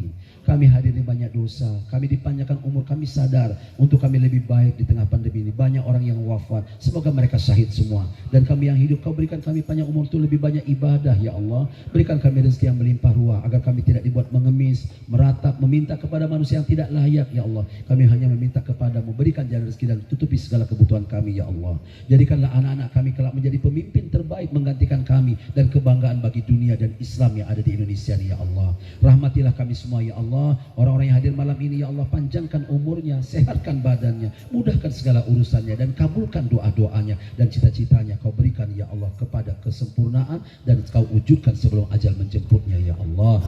kami. Kami hadir di banyak dosa, kami dipanjangkan umur, kami sadar untuk kami lebih baik di tengah pandemi ini. Banyak orang yang wafat, semoga mereka syahid semua. Dan kami yang hidup, kau berikan kami panjang umur itu lebih banyak ibadah ya Allah. Berikan kami rezeki yang melimpah ruah, agar kami tidak dibuat mengemis, meratap, meminta kepada manusia yang tidak layak ya Allah. Kami hanya meminta kepadamu, berikan jalan rezeki dan tutupi segala kebutuhan kami ya Allah. Jadikanlah anak-anak kami kelak menjadi pemimpin terbaik, menggantikan kami dan kebanggaan bagi dunia dan Islam yang ada di Indonesia ini ya Allah. Rahmatilah kami semua ya Allah. Orang-orang yang hadir malam ini ya Allah, panjangkan umurnya, sehatkan badannya, mudahkan segala urusannya dan kabulkan doa-doanya dan cita-citanya. Kau berikan ya Allah kepada kesempurnaan dan kau wujudkan sebelum ajal menjemputnya ya Allah.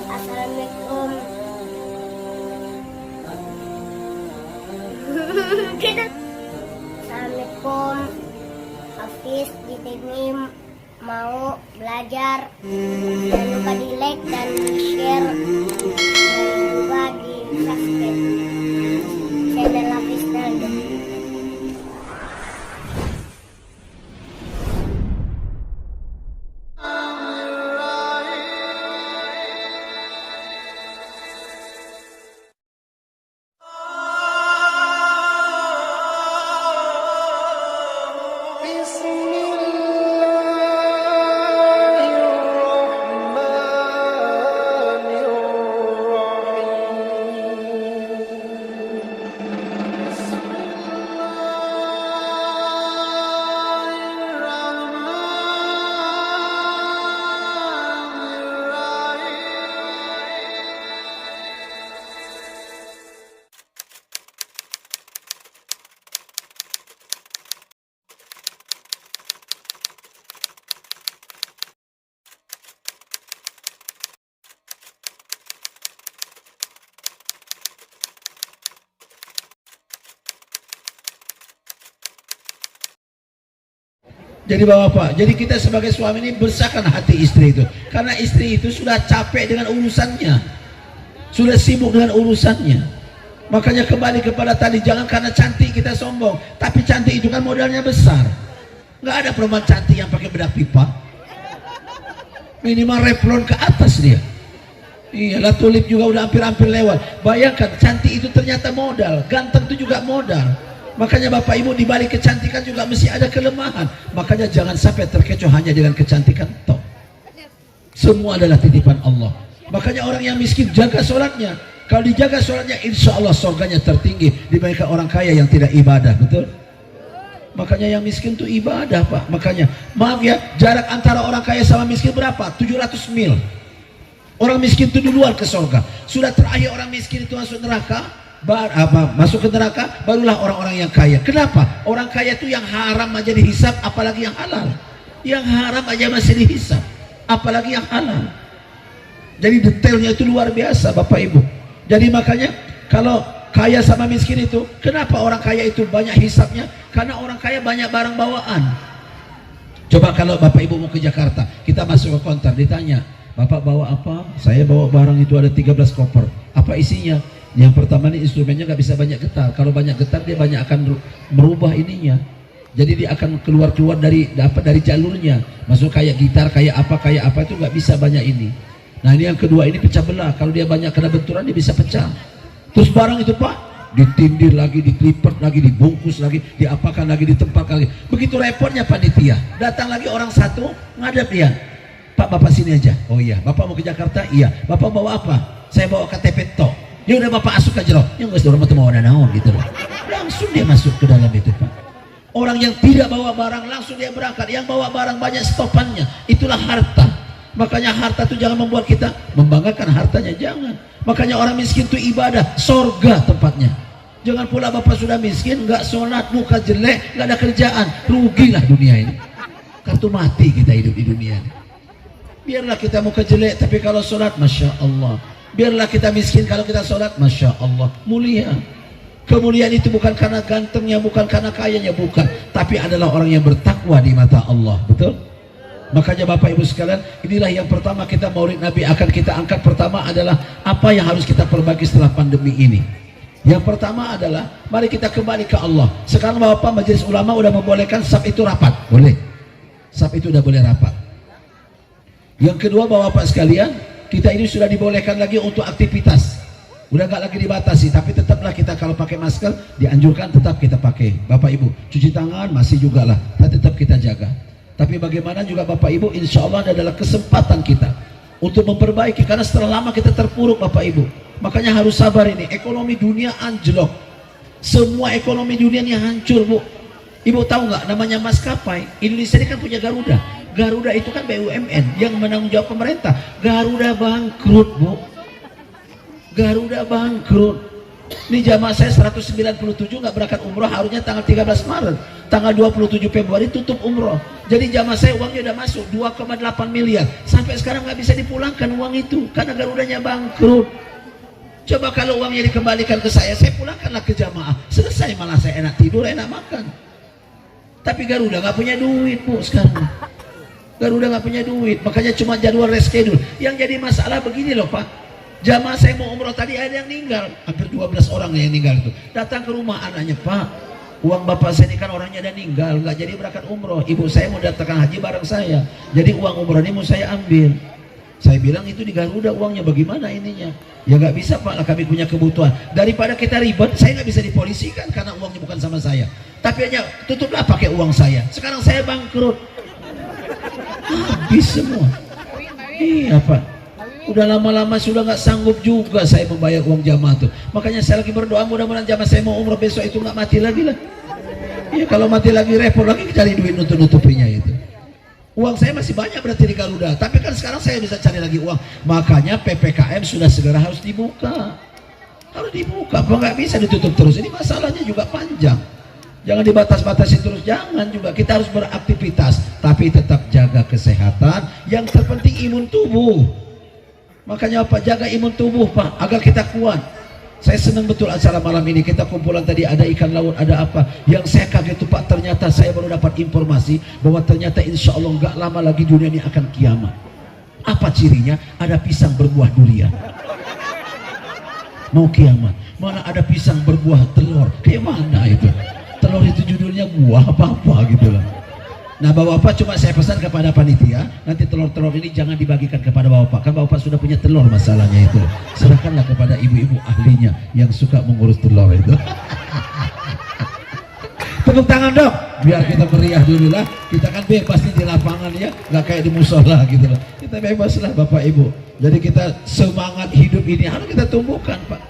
Assalamualaikum. Assalamualaikum. Hafiz di sini mau belajar. Jangan lupa di like dan di share dan juga di subscribe channel Hafiz Naldo. Jadi Bapak, jadi kita sebagai suami ini besarkan hati istri itu. Karena istri itu sudah capek dengan urusannya, sudah sibuk dengan urusannya. Makanya kembali kepada tadi, jangan karena cantik kita sombong. Tapi cantik itu kan modalnya besar. Nggak ada perempuan cantik yang pakai bedak pipa. Minimal Revlon ke atas dia. Iyalah, tulip juga udah hampir-hampir lewat. Bayangkan, cantik itu ternyata modal, ganteng itu juga modal. Makanya Bapak Ibu, di balik kecantikan juga mesti ada kelemahan. Makanya jangan sampai terkecoh hanya dengan kecantikan toh. Semua adalah titipan Allah. Makanya orang yang miskin jaga sholatnya. Kalau dijaga sholatnya, insya Allah surganya tertinggi dibandingkan orang kaya yang tidak ibadah. Betul? Makanya yang miskin itu ibadah Pak. Makanya maaf ya, jarak antara orang kaya sama miskin berapa? 700 mil. Orang miskin itu duluan ke surga. Sudah terakhir orang miskin itu masuk neraka, masuk ke neraka, barulah orang-orang yang kaya. Kenapa? Orang kaya itu yang haram aja dihisap, apalagi yang halal. Yang haram aja masih dihisap, apalagi yang halal. Jadi detailnya itu luar biasa Bapak Ibu. Jadi makanya kalau kaya sama miskin itu, kenapa orang kaya itu banyak hisapnya? Karena orang kaya banyak barang bawaan. Coba kalau Bapak Ibu mau ke Jakarta, kita masuk ke konter, ditanya, Bapak bawa apa? Saya bawa barang itu ada 13 koper. Apa isinya? Yang pertama nih, instrumennya nggak bisa banyak getar. Kalau banyak getar dia banyak akan merubah ininya. Jadi dia akan keluar dari jalurnya. Masuk kayak gitar, kayak apa itu nggak bisa banyak ini. Nah ini yang kedua, ini pecah belah. Kalau dia banyak kena benturan dia bisa pecah. Terus barang itu Pak ditindir lagi, diklipat lagi, dibungkus lagi, diapakan lagi, ditempatkan lagi. Begitu repotnya panitia. Datang lagi orang satu ngadep dia. Pak, Bapak sini aja. Oh iya, Bapak mau ke Jakarta? Iya. Bapak bawa apa? Saya bawa KTP tok. Ya udah Bapak masuk aja loh. Ya nggak sedorong mau naon gitu loh. Langsung dia masuk ke dalam itu Pak. Orang yang tidak bawa barang langsung dia berangkat. Yang bawa barang banyak stopannya. Itulah harta. Makanya harta itu jangan membuat kita membanggakan hartanya, jangan. Makanya orang miskin itu ibadah, sorga tempatnya. Jangan pula Bapak sudah miskin, nggak sholat, muka jelek, nggak ada kerjaan, rugilah dunia ini. Kartu mati kita hidup di dunia ini. Biarlah kita muka jelek, tapi kalau sholat, masya Allah. Biarlah kita miskin, kalau kita sholat, masya Allah, mulia. Kemuliaan itu bukan karena gantengnya, bukan karena kayanya, bukan. Tapi adalah orang yang bertakwa di mata Allah, betul? Makanya Bapak Ibu sekalian, inilah yang pertama kita maulid Nabi akan kita angkat. Pertama adalah apa yang harus kita perbaiki setelah pandemi ini. Yang pertama adalah mari kita kembali ke Allah. Sekarang Bapak Majelis Ulama udah membolehkan SAP itu rapat, boleh. SAP itu udah boleh rapat. Yang kedua Bapak sekalian, Kita ini sudah dibolehkan lagi untuk aktivitas, udah nggak lagi dibatasi, tapi tetaplah kita kalau pakai masker dianjurkan tetap kita pakai. Bapak Ibu, cuci tangan masih juga lah, tetap kita jaga. Tapi bagaimana juga Bapak Ibu, insya Allah adalah kesempatan kita untuk memperbaiki, karena setelah lama kita terpuruk Bapak Ibu. Makanya harus sabar ini, ekonomi dunia anjlok, semua ekonomi dunia ini hancur Bu. Ibu tahu nggak namanya maskapai? Indonesia ini kan punya Garuda. Garuda itu kan BUMN yang menanggung jawab pemerintah. Garuda bangkrut Bu. Garuda bangkrut. Ini jamaah saya 197 nggak berangkat umroh, harusnya tanggal 13 Maret, tanggal 27 Februari tutup umroh. Jadi jamaah saya uangnya udah masuk 2,8 miliar, sampai sekarang nggak bisa dipulangkan uang itu karena Garudanya bangkrut. Coba kalau uangnya dikembalikan ke saya pulangkanlah ke jamaah, selesai, malah saya enak tidur, enak makan. Tapi Garuda nggak punya duit Bu sekarang. Garuda nggak punya duit, makanya cuma jadwal reschedule. Yang jadi masalah begini loh Pak, jamaah saya mau umroh tadi ada yang meninggal, hampir 12 orang yang meninggal itu. Datang ke rumah anaknya, Pak, uang bapak saya ini kan orangnya ada meninggal, nggak jadi berangkat umroh. Ibu saya mau datangkan haji bareng saya, jadi uang umroh ini mau saya ambil. Saya bilang itu di Garuda uangnya, bagaimana ininya? Ya nggak bisa Pak, lah kami punya kebutuhan. Daripada kita ribet, saya nggak bisa dipolisikan karena uangnya bukan sama saya. Tapi hanya tutuplah pakai uang saya. Sekarang saya bangkrut, habis semua. Iya Pak, udah lama-lama sudah nggak sanggup juga saya membayar uang jamaah tuh. Makanya saya lagi berdoa mudah-mudahan jamaah saya mau umroh besok itu nggak mati lagi lah. Ya kalau mati lagi repot lagi cari duit nutup-nutupinya itu. Uang saya masih banyak berarti di Garuda, tapi kan sekarang saya bisa cari lagi uang. Makanya PPKM sudah segera harus dibuka. Harus dibuka, apa nggak bisa ditutup terus. Ini masalahnya juga panjang. Jangan dibatas-batasi terus, jangan juga. Kita harus beraktivitas, tapi tetap jaga kesehatan. Yang terpenting imun tubuh. Makanya apa? Jaga imun tubuh Pak, agar kita kuat. Saya senang betul acara malam ini, kita kumpulan tadi ada ikan laut, ada apa. Yang saya kaget itu Pak, ternyata saya baru dapat informasi bahwa ternyata insya Allah nggak lama lagi dunia ini akan kiamat. Apa cirinya? Ada pisang berbuah durian. Mau kiamat, mana ada pisang berbuah telur? Kayak mana itu? Telur itu judulnya buah apa-apa gitu lah. Nah Bapak cuma saya pesan kepada panitia, nanti telur-telur ini jangan dibagikan kepada Bapak, kan Bapak sudah punya telur, masalahnya itu. Serahkanlah kepada ibu-ibu ahlinya yang suka mengurus telur itu. Tepuk tangan dong, biar kita meriah dulu lah. Kita kan bebas nih di lapangan ya, nggak kayak di musola gitu lah. Kita bebas lah Bapak Ibu. Jadi kita semangat hidup ini harus kita tumbuhkan Pak.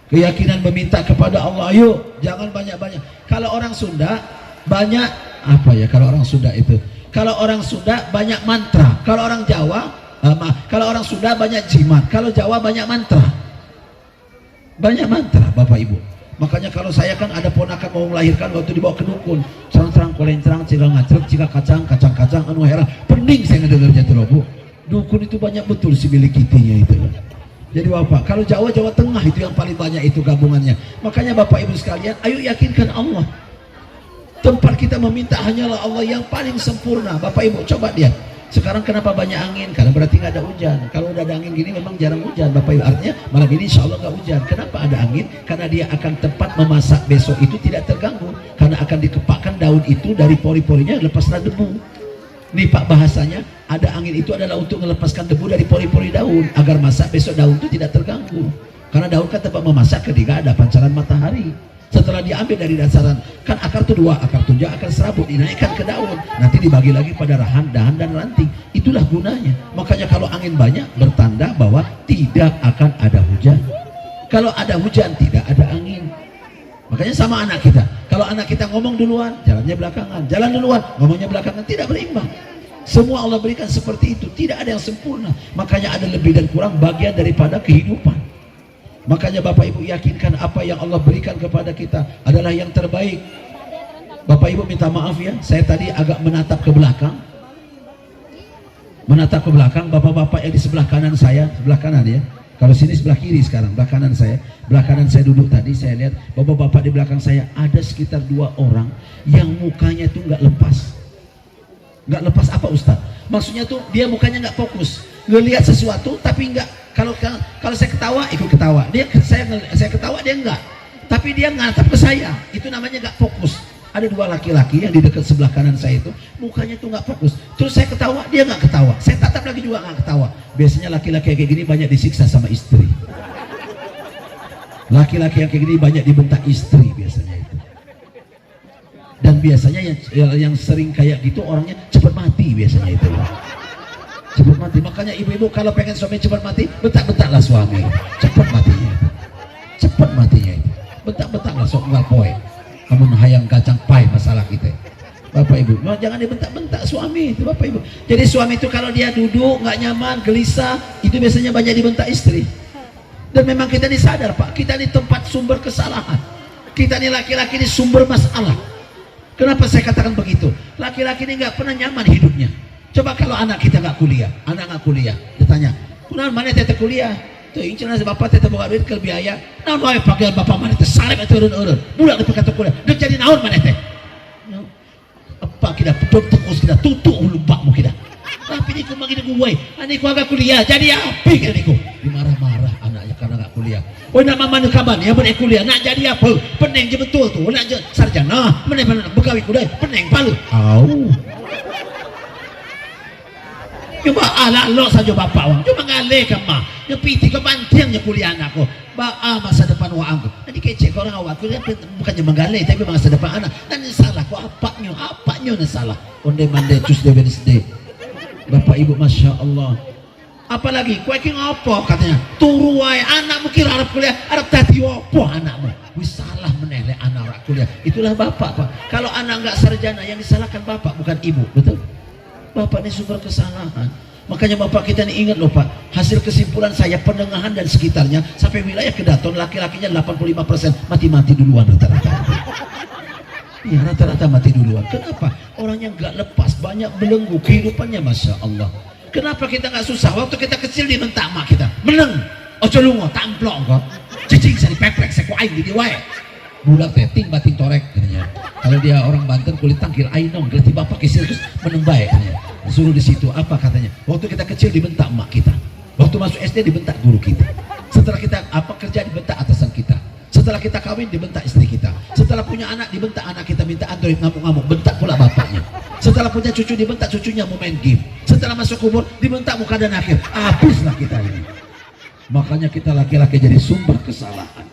Keyakinan meminta kepada Allah, ayo jangan banyak-banyak. Kalau orang Sunda banyak apa ya, kalau orang Sunda itu, kalau orang Sunda banyak mantra, kalau orang Jawa kalau orang Sunda banyak jimat, kalau Jawa banyak mantra. Banyak mantra Bapak Ibu. Makanya kalau saya kan ada ponakan mau melahirkan, waktu dibawa ke dukun, serang-serang kolencerang cilang ngacrek jika kacang-kacang anu heran, pening saya ngedengarnya tuh Bu. Dukun itu banyak betul si milik kitinya itu. Jadi Bapak, kalau Jawa Tengah itu yang paling banyak itu gabungannya. Makanya Bapak Ibu sekalian, ayo yakinkan Allah. Tempat kita meminta hanyalah Allah yang paling sempurna. Bapak Ibu coba lihat, sekarang kenapa banyak angin? Karena berarti nggak ada hujan. Kalau udah ada angin gini memang jarang hujan Bapak Ibu. Artinya malam ini insya Allah nggak hujan. Kenapa ada angin? Karena dia akan tepat memasak besok itu tidak terganggu, karena akan dikepakkan daun itu dari pori-porinya, lepaslah debu. Nih Pak, bahasanya ada angin itu adalah untuk melepaskan debu dari pori-pori daun agar masak besok daun itu tidak terganggu. Karena daun kan tempat memasak ketika ada pancaran matahari. Setelah diambil dari dasaran, kan akar itu dua, akar tunjang, akar serabut, dinaikkan ke daun, nanti dibagi lagi pada dahan dan ranting. Itulah gunanya. Makanya kalau angin banyak bertanda bahwa tidak akan ada hujan. Kalau ada hujan tidak ada angin. Makanya sama anak kita, kalau anak kita ngomong duluan, jalannya belakangan, jalan duluan, ngomongnya belakangan, tidak berimbang. Semua Allah berikan seperti itu, tidak ada yang sempurna. Makanya ada lebih dan kurang, bagian daripada kehidupan. Makanya Bapak Ibu yakinkan apa yang Allah berikan kepada kita adalah yang terbaik. Bapak Ibu minta maaf ya, saya tadi agak menatap ke belakang. Menatap ke belakang, bapak-bapak yang di sebelah kanan saya, sebelah kanan ya. Kalau sini sebelah kiri sekarang, belah kanan saya. Belah kanan saya duduk tadi, saya lihat bapak-bapak di belakang saya ada sekitar 2 orang yang mukanya itu nggak lepas. Nggak lepas apa Ustaz? Maksudnya tuh dia mukanya nggak fokus, ngelihat sesuatu tapi nggak. Kalau saya ketawa ikut ketawa, saya ketawa dia enggak, tapi dia ngatap ke saya, itu namanya nggak fokus. Ada dua laki-laki yang di dekat sebelah kanan saya itu, mukanya tuh nggak fokus. Terus saya ketawa, dia nggak ketawa. Saya tatap lagi juga nggak ketawa. Biasanya laki-laki kayak gini banyak disiksa sama istri. Laki-laki yang kayak gini banyak dibentak istri biasanya itu. Dan biasanya yang sering kayak gitu orangnya cepat mati biasanya itu. Cepat mati. Makanya ibu-ibu kalau pengen suami cepat mati, bentak-bentaklah suami. Cepat matinya. Cepat matinya itu. Bentak-bentaklah sok ngapoy. Namun hayang kacang pai masalah kita. Bapak ibu, no, jangan dibentak-bentak suami itu bapak ibu. Jadi suami itu kalau dia duduk nggak nyaman, gelisah, itu biasanya banyak dibentak istri. Dan memang kita ini sadar pak, kita ini tempat sumber kesalahan. Kita ini laki-laki ini sumber masalah. Kenapa saya katakan begitu? Laki-laki ini nggak pernah nyaman hidupnya. Coba kalau anak kita nggak kuliah, anak nggak kuliah, ditanya, "Kunaon mana tete kuliah?" Tuh, ini cina bapak tete bawa duit ke biaya. Naon wae pakaian bapak mana teh salep eta eureun-eureun. Budak teh kata kuliah. Deuk jadi naon mana teh? Apa kita pedot tekus kita tutup lumbakmu kita. Tapi niku mah gini gue, aniku agak kuliah, jadi api kan niku. Dimarah-marah anaknya karena nggak kuliah. Oh nama mana kaban ya bener kuliah, nak jadi apa? Peneng je betul tuh, nak sarjana, mana begawi kuliah, peneng palu. Cuma ala lo saja bapak wang, cuma ngale kemah, nyepiti kebantiangnya kuliah anakku. Masa depan wang, nanti kecek orang awak kuliah bukannya menggale, tapi masa depan anak. Nanti salah, kok apanya salah? Onde mande cus de Wednesday. Bapak ibu masya Allah. Apalagi kue ki ngopo katanya turu wae anakmu kira arep kuliah arep dadi opo anakmu wis salah meneh anak ora kuliah. Itulah bapak pak. Kalau anak enggak sarjana yang disalahkan bapak bukan ibu, betul? Bapak ini sumber kesalahan. Makanya bapak kita ini ingat loh pak, hasil kesimpulan saya Penengahan dan sekitarnya sampai wilayah Kedaton laki-lakinya 85% mati duluan rata-rata. Iya rata-rata mati duluan. Kenapa? Orangnya nggak lepas, banyak belenggu kehidupannya masya Allah. Kenapa kita nggak susah? Waktu kita kecil dibentak mak kita, meneng, ojo lungo, tamplok kok, cicing saya dipepek, saya kuain di wae. Budak teting bating torek katanya. Kalau dia orang Banten kulit tangkir ainong, gerti bapak kecil terus meneng baik katanya. Suruh di situ apa katanya? Waktu kita kecil dibentak mak kita, waktu masuk SD dibentak guru kita, setelah kita apa kerja dibentak atasan kita. Setelah kita kawin dibentak istri kita. Setelah punya anak dibentak anak kita minta Android ngamuk-ngamuk, bentak pula bapaknya. Setelah punya cucu dibentak cucunya mau main game. Setelah masuk kubur dibentak muka dan akhir. Habislah kita ini. Makanya kita laki-laki jadi sumber kesalahan.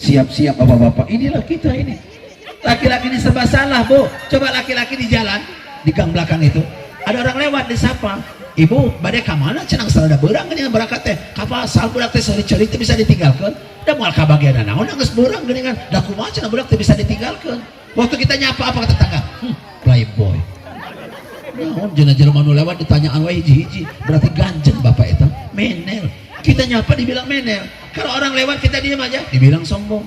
Siap-siap bapak-bapak, inilah kita ini. Laki-laki ini serba salah bu. Coba laki-laki di jalan, di gang belakang itu ada orang lewat disapa, "Ibu, badai kamana cenang salada berang geuningan berangkat teh. Kapal sal budak teh ceri-ceri teh bisa ditinggalkan. Da moal ka bagian naon geus berang geuningan. Da kumaha cenah budak teh bisa ditinggalkan." Waktu kita nyapa apa kata tetangga? Playboy. Naon jelema nu lewat ditanyaan wae hiji-hiji, berarti ganjeng bapak eta. Menel. Kita nyapa dibilang menel. Kalau orang lewat kita diam aja, dibilang sombong.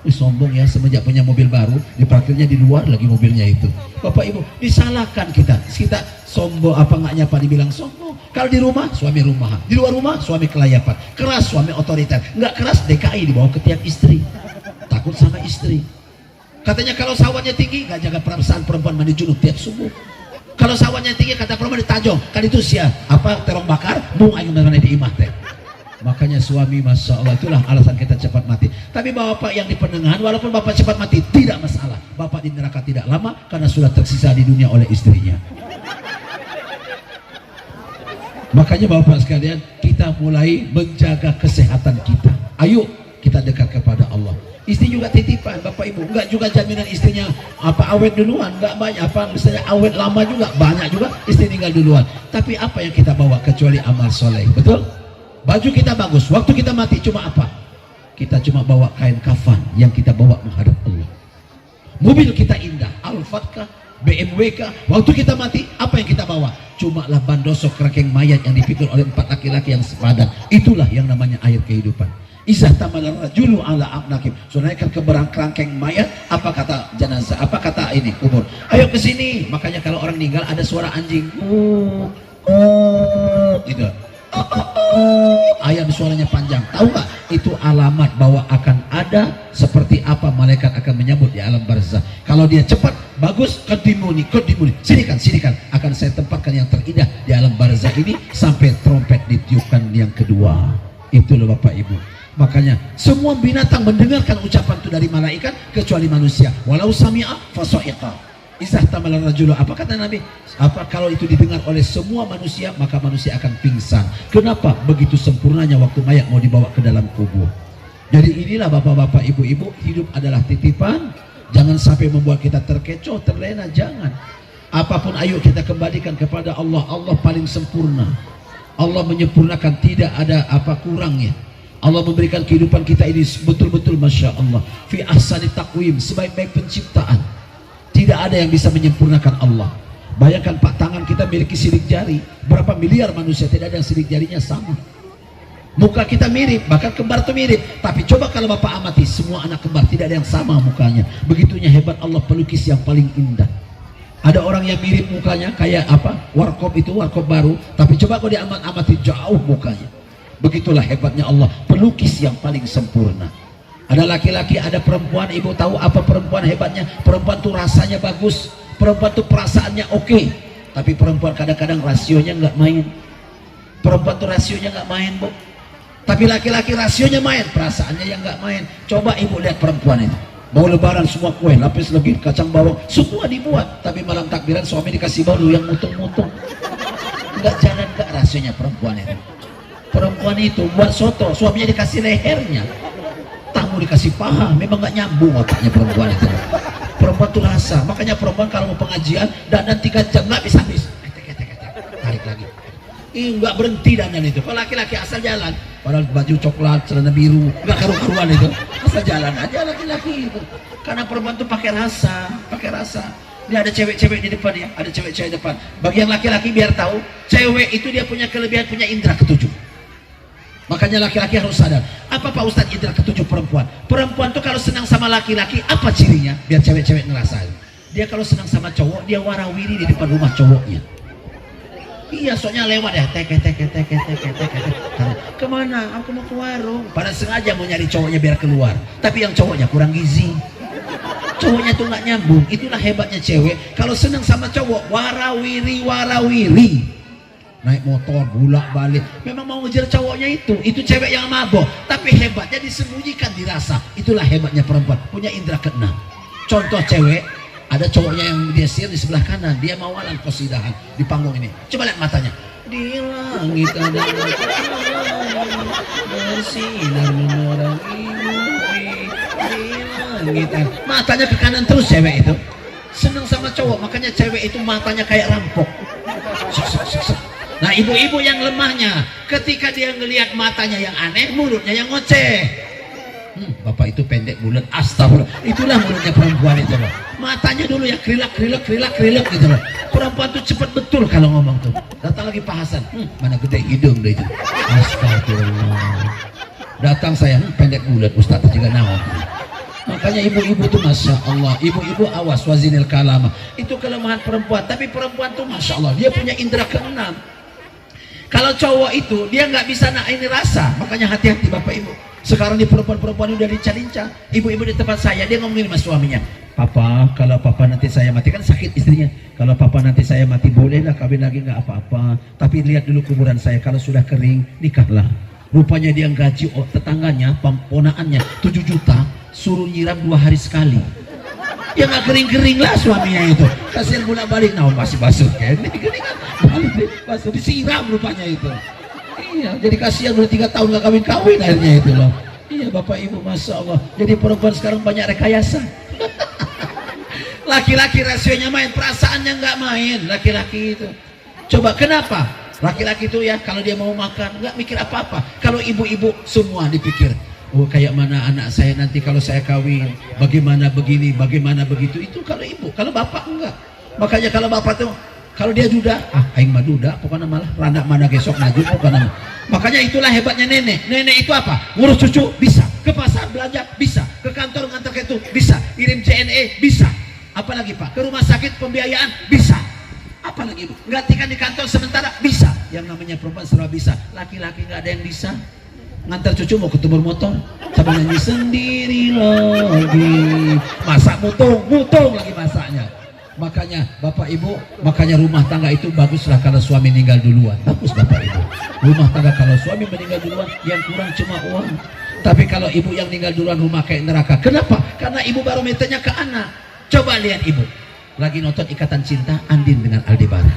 Sombong ya, semenjak punya mobil baru diparkirnya di luar lagi mobilnya itu. Bapak ibu disalahkan kita sombong apa nggak nyapa dibilang sombong. Kalau di rumah suami rumahan, di luar rumah suami kelayapan, keras suami otoriter, nggak keras DKI dibawa ke tiap istri, takut sama istri. Katanya kalau sawahnya tinggi nggak jaga perasaan perempuan mandi junub tiap subuh. Kalau sawahnya tinggi kata perempuan ditajong, kan itu sia apa terong bakar bung aing mana di imah teh. Makanya suami masya Allah itulah alasan kita cepat mati. Tapi bapak yang di Penengahan walaupun bapak cepat mati tidak masalah. Bapak di neraka tidak lama karena sudah tersisa di dunia oleh istrinya. Makanya bapak sekalian kita mulai menjaga kesehatan kita. Ayo kita dekat kepada Allah. Istri juga titipan bapak ibu. Enggak juga jaminan istrinya apa awet duluan. Enggak banyak apa misalnya awet lama juga banyak juga istri tinggal duluan. Tapi apa yang kita bawa kecuali amal soleh, betul? Baju kita bagus, waktu kita mati cuma apa? Kita cuma bawa kain kafan yang kita bawa menghadap Allah. Mobil kita indah, Alphard kah, BMW kah, waktu kita mati apa yang kita bawa? Cuma lah bandosok kerangkeng mayat yang dipikul oleh 4 laki-laki yang sepadan. Itulah yang namanya air kehidupan. Izah tamalar rajulu ala abnakim. Sunaikan ke kerangkeng mayat, apa kata jenazah, apa kata ini kubur? Ayo ke sini. Makanya kalau orang meninggal ada suara anjing. Gitu. Ayam suaranya panjang, tahu nggak? Itu alamat bahwa akan ada seperti apa malaikat akan menyambut di alam barzah. Kalau dia cepat, bagus, kedimuni, sinikan, akan saya tempatkan yang terindah di alam barzah ini sampai trompet ditiupkan yang kedua. Itu loh bapak ibu. Makanya semua binatang mendengarkan ucapan itu dari malaikat kecuali manusia. Walau sami'a fasa'iqa. Izah tamal rajulu, apa kata Nabi? Apa kalau itu didengar oleh semua manusia, maka manusia akan pingsan. Kenapa? Begitu sempurnanya waktu mayat mau dibawa ke dalam kubur. Jadi inilah bapak-bapak, ibu-ibu, hidup adalah titipan. Jangan sampai membuat kita terkecoh, terlena, jangan. Apapun ayo kita kembalikan kepada Allah. Allah paling sempurna. Allah menyempurnakan, tidak ada apa kurangnya. Allah memberikan kehidupan kita ini betul-betul Masya Allah fi ahsani taqwim, sebaik-baik penciptaan. Tidak ada yang bisa menyempurnakan Allah. Bayangkan Pak, tangan kita memiliki sidik jari. Berapa miliar manusia tidak ada yang sidik jarinya sama. Muka kita mirip, bahkan kembar itu mirip. Tapi coba kalau Bapak amati, semua anak kembar tidak ada yang sama mukanya. Begitunya hebat Allah pelukis yang paling indah. Ada orang yang mirip mukanya kayak apa? Warkop itu, warkop baru. Tapi coba kalau diamati jauh mukanya. Begitulah hebatnya Allah, pelukis yang paling sempurna. Ada laki-laki, ada perempuan. Ibu tahu apa perempuan hebatnya? Perempuan tuh rasanya bagus, perempuan tuh perasaannya oke. Tapi perempuan kadang-kadang rasionya nggak main. Perempuan tuh rasionya nggak main, Bu. Tapi laki-laki rasionya main, perasaannya yang nggak main. Coba ibu lihat perempuan itu, mau lebaran semua kue, lapis legit, kacang bawang, semua dibuat. Tapi malam takbiran suami dikasih bolu yang mutung-mutung. Nggak jalan, nggak rasionya perempuan itu. Perempuan itu buat soto, suaminya dikasih lehernya, tamu dikasih paha. Memang nggak nyambung otaknya perempuan itu. Perempuan tuh rasa. Makanya perempuan kalau mau pengajian dandan 3 jam nggak bisa habis. Tarik lagi. Nggak berhenti dandan itu. Kalau laki-laki asal jalan, padahal baju coklat, celana biru, nggak karu-karuan itu. Asal jalan aja laki-laki itu. Karena perempuan tuh pakai rasa, pakai rasa. Ini ada cewek-cewek di depan ya, ada cewek-cewek depan. Bagian laki-laki biar tahu, cewek itu dia punya kelebihan, punya indera ketujuh. Makanya laki-laki harus sadar. Apa Pak Ustadz indera ketujuh perempuan? Perempuan tuh kalau senang sama laki-laki, apa cirinya? Biar cewek-cewek ngerasain. Dia kalau senang sama cowok, dia warawiri di depan rumah cowoknya. Iya, soalnya lewat ya, tek. Kemana? Aku mau ke warung. Padahal sengaja mau nyari cowoknya biar keluar. Tapi yang cowoknya kurang gizi. Cowoknya tuh nggak nyambung. Itulah hebatnya cewek. Kalau senang sama cowok, warawiri. Naik motor, bolak-balik. Memang mau ngejar cowoknya itu. Itu cewek yang mabok. Tapi hebatnya disembunyikan, dirasa. Itulah hebatnya perempuan. Punya indera keenam. Contoh cewek, ada cowoknya yang dia setir di sebelah kanan. Dia mawalan kosidahan di panggung ini. Coba lihat matanya. Di langit ada bersinar menerangi bumi. Di langit. Matanya ke kanan terus cewek itu. Seneng sama cowok. Makanya cewek itu matanya kayak rampok. Nah, ibu-ibu yang lemahnya, ketika dia ngelihat matanya yang aneh, mulutnya yang ngoceh. Bapak itu pendek bulat, astagfirullah. Itulah mulutnya perempuan itu loh. Matanya dulu ya krilak gitu loh. Perempuan tuh cepat betul kalau ngomong tuh. Datang lagi Pak Hasan, mana gede hidung deh itu. Astagfirullah. Datang saya, pendek bulat, Ustaz juga naon. Makanya ibu-ibu tuh Masya Allah, ibu-ibu awas wazinil kalama. Itu kelemahan perempuan. Tapi perempuan tuh Masya Allah, dia punya indera keenam. Kalau cowok itu dia nggak bisa ini rasa. Makanya hati-hati Bapak Ibu. Sekarang di perempuan-perempuan udah lincah-lincah. Ibu-ibu di tempat saya, dia ngomongin sama suaminya, Papa, kalau Papa nanti saya mati, kan sakit istrinya. Kalau Papa nanti saya mati, bolehlah kawin lagi, nggak apa-apa. Tapi lihat dulu kuburan saya, kalau sudah kering, nikahlah. Rupanya dia gaji tetangganya, ponaannya 7 juta, suruh nyiram 2 hari sekali. Ya nggak kering-kering lah suaminya itu. Kasihan bolak-balik, nah masih basuh kan? Kering kan? Basuh disiram rupanya itu. Iya, jadi kasihan udah 3 tahun nggak kawin-kawin akhirnya itu loh. Iya Bapak Ibu, Masya Allah. Jadi perempuan sekarang banyak rekayasa. Laki-laki rasionya main, perasaannya nggak main. Laki-laki itu. Coba kenapa? Laki-laki itu ya kalau dia mau makan nggak mikir apa-apa. Kalau ibu-ibu semua dipikir. Oh, kayak mana anak saya nanti kalau saya kawin, bagaimana begini, bagaimana begitu. Itu kalau ibu, kalau bapak enggak. Makanya kalau bapak tuh, kalau dia duda, aing mah duda, pokoknya malah randa mana gesok maju, pokoknya. Makanya itulah hebatnya nenek. Nenek itu apa? Ngurus cucu bisa, ke pasar belanja bisa, ke kantor ngantar ke itu bisa, kirim CNE bisa. Apalagi Pak, ke rumah sakit pembiayaan bisa. Apalagi Ibu, gantikan di kantor sementara bisa. Yang namanya perempuan selalu bisa. Laki-laki nggak ada yang bisa. Ngantar cucu mau ke tumur motor sambil nyanyi sendiri lagi, masak mutung lagi masaknya. Makanya Bapak Ibu, makanya rumah tangga itu baguslah kalau suami meninggal duluan. Bagus Bapak Ibu, rumah tangga kalau suami meninggal duluan, yang kurang cuma uang. Tapi kalau ibu yang tinggal duluan rumah kayak neraka. Kenapa? Karena ibu barometernya ke anak. Coba lihat ibu lagi nonton Ikatan Cinta Andin dengan Aldebaran,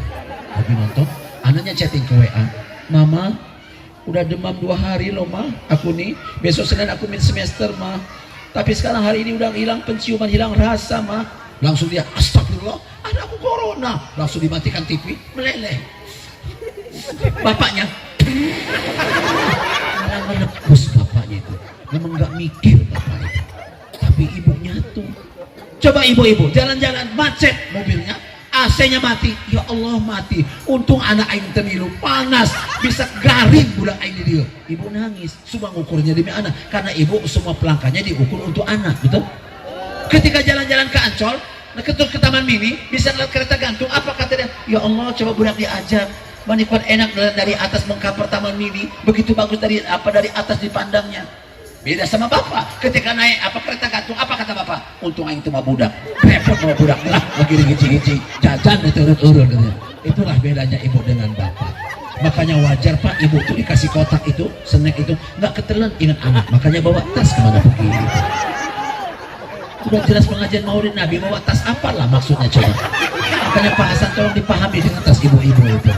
lagi nonton, anaknya chatting ke WA, mama udah demam 2 hari loh ma, aku nih besok Senin aku mid semester ma, tapi sekarang hari ini udah hilang penciuman, hilang rasa ma. Langsung dia, astagfirullah, anakku corona. Langsung dimatikan TV, meleleh. Bapaknya malah menebus bapaknya itu, memang nggak mikir bapaknya, tapi ibunya tuh. Coba ibu-ibu jalan-jalan macet mobilnya, AC-nya mati, ya Allah mati. Untung anak aing temilu panas, bisa garing budak aing di dia. Ibu nangis, semua ngukurnya demi anak, karena ibu semua pelangkahnya diukur untuk anak, betul? Ketika jalan-jalan ke Ancol, ke Taman Mini, bisa lihat kereta gantung, apa kata dia? Ya Allah, coba budak diajar, manikwan enak dari atas mengkaper Taman Mini, begitu bagus dari atas dipandangnya. Beda sama bapak, ketika naik kereta gantung, apa kata bapak? Untung aing cuma budak, repot sama budak lah, lagi gici-gici, jajan diturut-urut. Itulah bedanya ibu dengan bapak. Makanya wajar pak, ibu tuh dikasih kotak itu, snack itu, nggak ketelan ingat anak, makanya bawa tas kemana pergi. Sudah jelas pengajian Maulid Nabi, bawa tas apalah maksudnya coba. Makanya Pak Hasan tolong dipahami dengan tas ibu-ibu itu.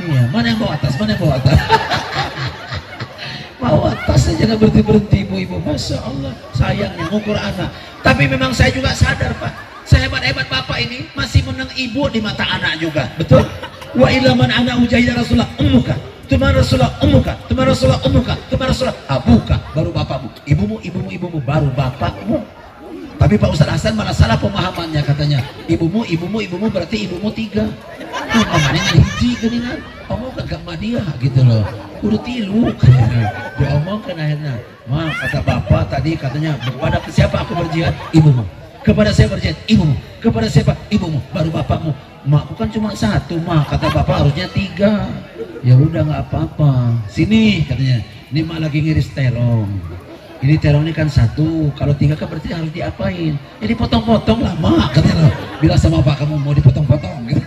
Iya, mana yang bawa tas, mana yang bawa tas? Bawa tas aja nggak berhenti ibu-ibu, masya Allah, sayangnya ngukur anak. Tapi memang saya juga sadar pak, sehebat-hebat bapak ini masih menang ibu di mata anak juga, betul? Wa ilaman anak ujahida Rasulullah ummuka, tuma Rasulullah ummuka, tuma Rasulullah ummuka, tuma Rasulullah abuka, baru bapakmu, ibumu, baru bapakmu. Tapi Pak Ustadz Hasan malah salah pemahamannya, katanya ibumu berarti ibumu 3. Mamanya hiji geningan, omong ke Madiah gitu loh, udah tilu diomongkan akhirnya. Ma, kata bapak tadi katanya kepada siapa aku berjihad? Ibumu. Kepada saya berjihad? Ibumu. Kepada siapa? Ibumu. Baru bapakmu. Mak bukan cuma 1 ma, kata bapak harusnya 3. Ya udah nggak apa-apa. Sini katanya, ini mak lagi ngiris terong. Ini terong ini kan 1, kalau 3 kan berarti harus diapain? Ya dipotong-potong lah mak, katanya loh. Bilang sama bapak kamu mau dipotong-potong gitu.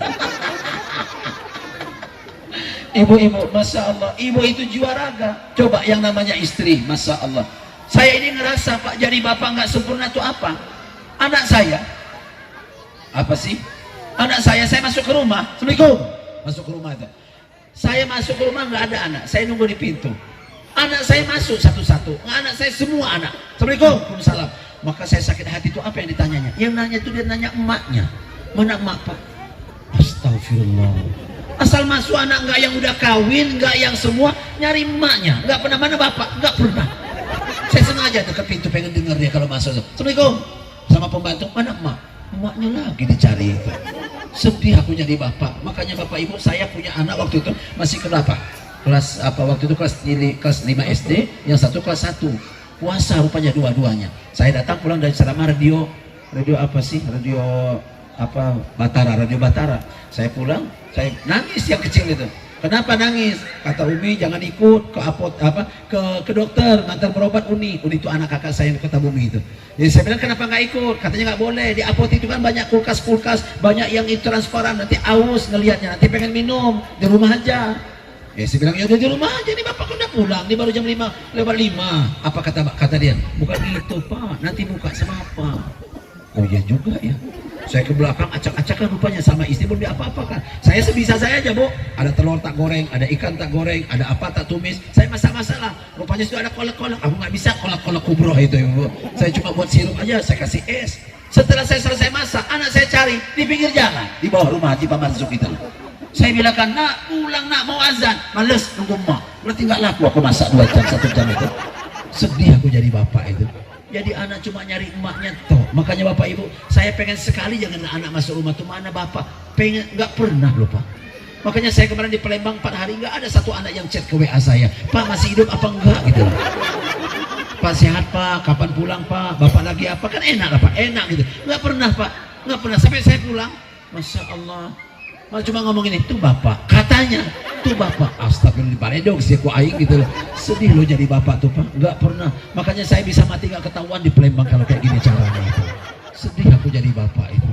Ibu-ibu, masya Allah, ibu itu jiwa raga. Coba yang namanya istri, masya Allah. Saya ini ngerasa pak, jadi bapak nggak sempurna itu apa? Anak saya, apa sih? Anak saya masuk ke rumah, assalamualaikum, masuk ke rumah itu. Saya masuk ke rumah nggak ada anak, saya nunggu di pintu. Anak saya masuk satu-satu, anak saya semua anak, assalamualaikum, waalaikumsalam. Maka saya sakit hati itu apa yang ditanyanya? Yang nanya itu dia nanya emaknya, mana emak pak? Astagfirullah. Asal masuk anak nggak yang udah kawin, nggak yang semua, nyari emaknya, nggak pernah mana bapak, nggak pernah. Saya sengaja dekat pintu pengen dengar dia kalau masuk. Assalamualaikum, sama pembantu, mana emak? Emaknya lagi dicari itu. Sedih aku jadi bapak. Makanya bapak ibu, saya punya anak waktu itu masih kelas waktu itu kelas 5 SD, yang 1 kelas 1. Puasa rupanya dua-duanya. Saya datang pulang dari ceramah radio apa sih? Radio Batara. Saya pulang, saya nangis yang kecil itu. Kenapa nangis? Kata Umi jangan ikut ke dokter ngantar berobat Uni itu anak kakak saya yang di Kota Bumi itu. Jadi saya bilang kenapa nggak ikut? Katanya nggak boleh, di apotek itu kan banyak kulkas, banyak yang itu transparan, nanti aus ngelihatnya, nanti pengen minum, di rumah aja. Ya saya bilang ya udah di rumah aja, nih bapak udah pulang, ini baru jam 5:05. Apa kata dia? Bukan itu pak, nanti buka sama apa? Oh iya juga ya. Saya ke belakang acak-acakan rupanya sama istri belum diapa-apakan. Saya sebisa saya aja bu, ada telur tak goreng, ada ikan tak goreng, ada apa tak tumis, saya masak-masak lah. Rupanya sudah ada kolak-kolak, aku nggak bisa kolak-kolak kubroh itu ibu. Saya cuma buat sirup aja, saya kasih es. Setelah saya selesai masak, anak saya cari di pinggir jalan, di bawah rumah Haji Pak Mansuk itu. Saya bilangkan, nak pulang nak, mau azan, males nunggu emak. Berarti nggak laku aku masak 2 jam 1 jam itu. Sedih aku jadi bapak itu. Jadi anak cuma nyari emaknya toh. Makanya bapak ibu, saya pengen sekali jangan anak masuk rumah tuh, mana bapak pengen, nggak pernah loh pak. Makanya saya kemarin di Palembang 4 hari nggak ada 1 anak yang chat ke WA saya, pak masih hidup apa enggak gitu. Pak sehat pak, kapan pulang pak, bapak lagi apa, kan enak lah pak, enak gitu. Nggak pernah pak, nggak pernah sampai saya pulang, masya Allah. Malah cuma ngomongin itu bapak, katanya tuh bapak, astagfirullah baredog sih ku aing gitu loh. Sedih loh jadi bapak tuh pak, nggak pernah. Makanya saya bisa mati nggak ketahuan di Palembang kalau kayak gini caranya itu. Sedih aku jadi bapak itu.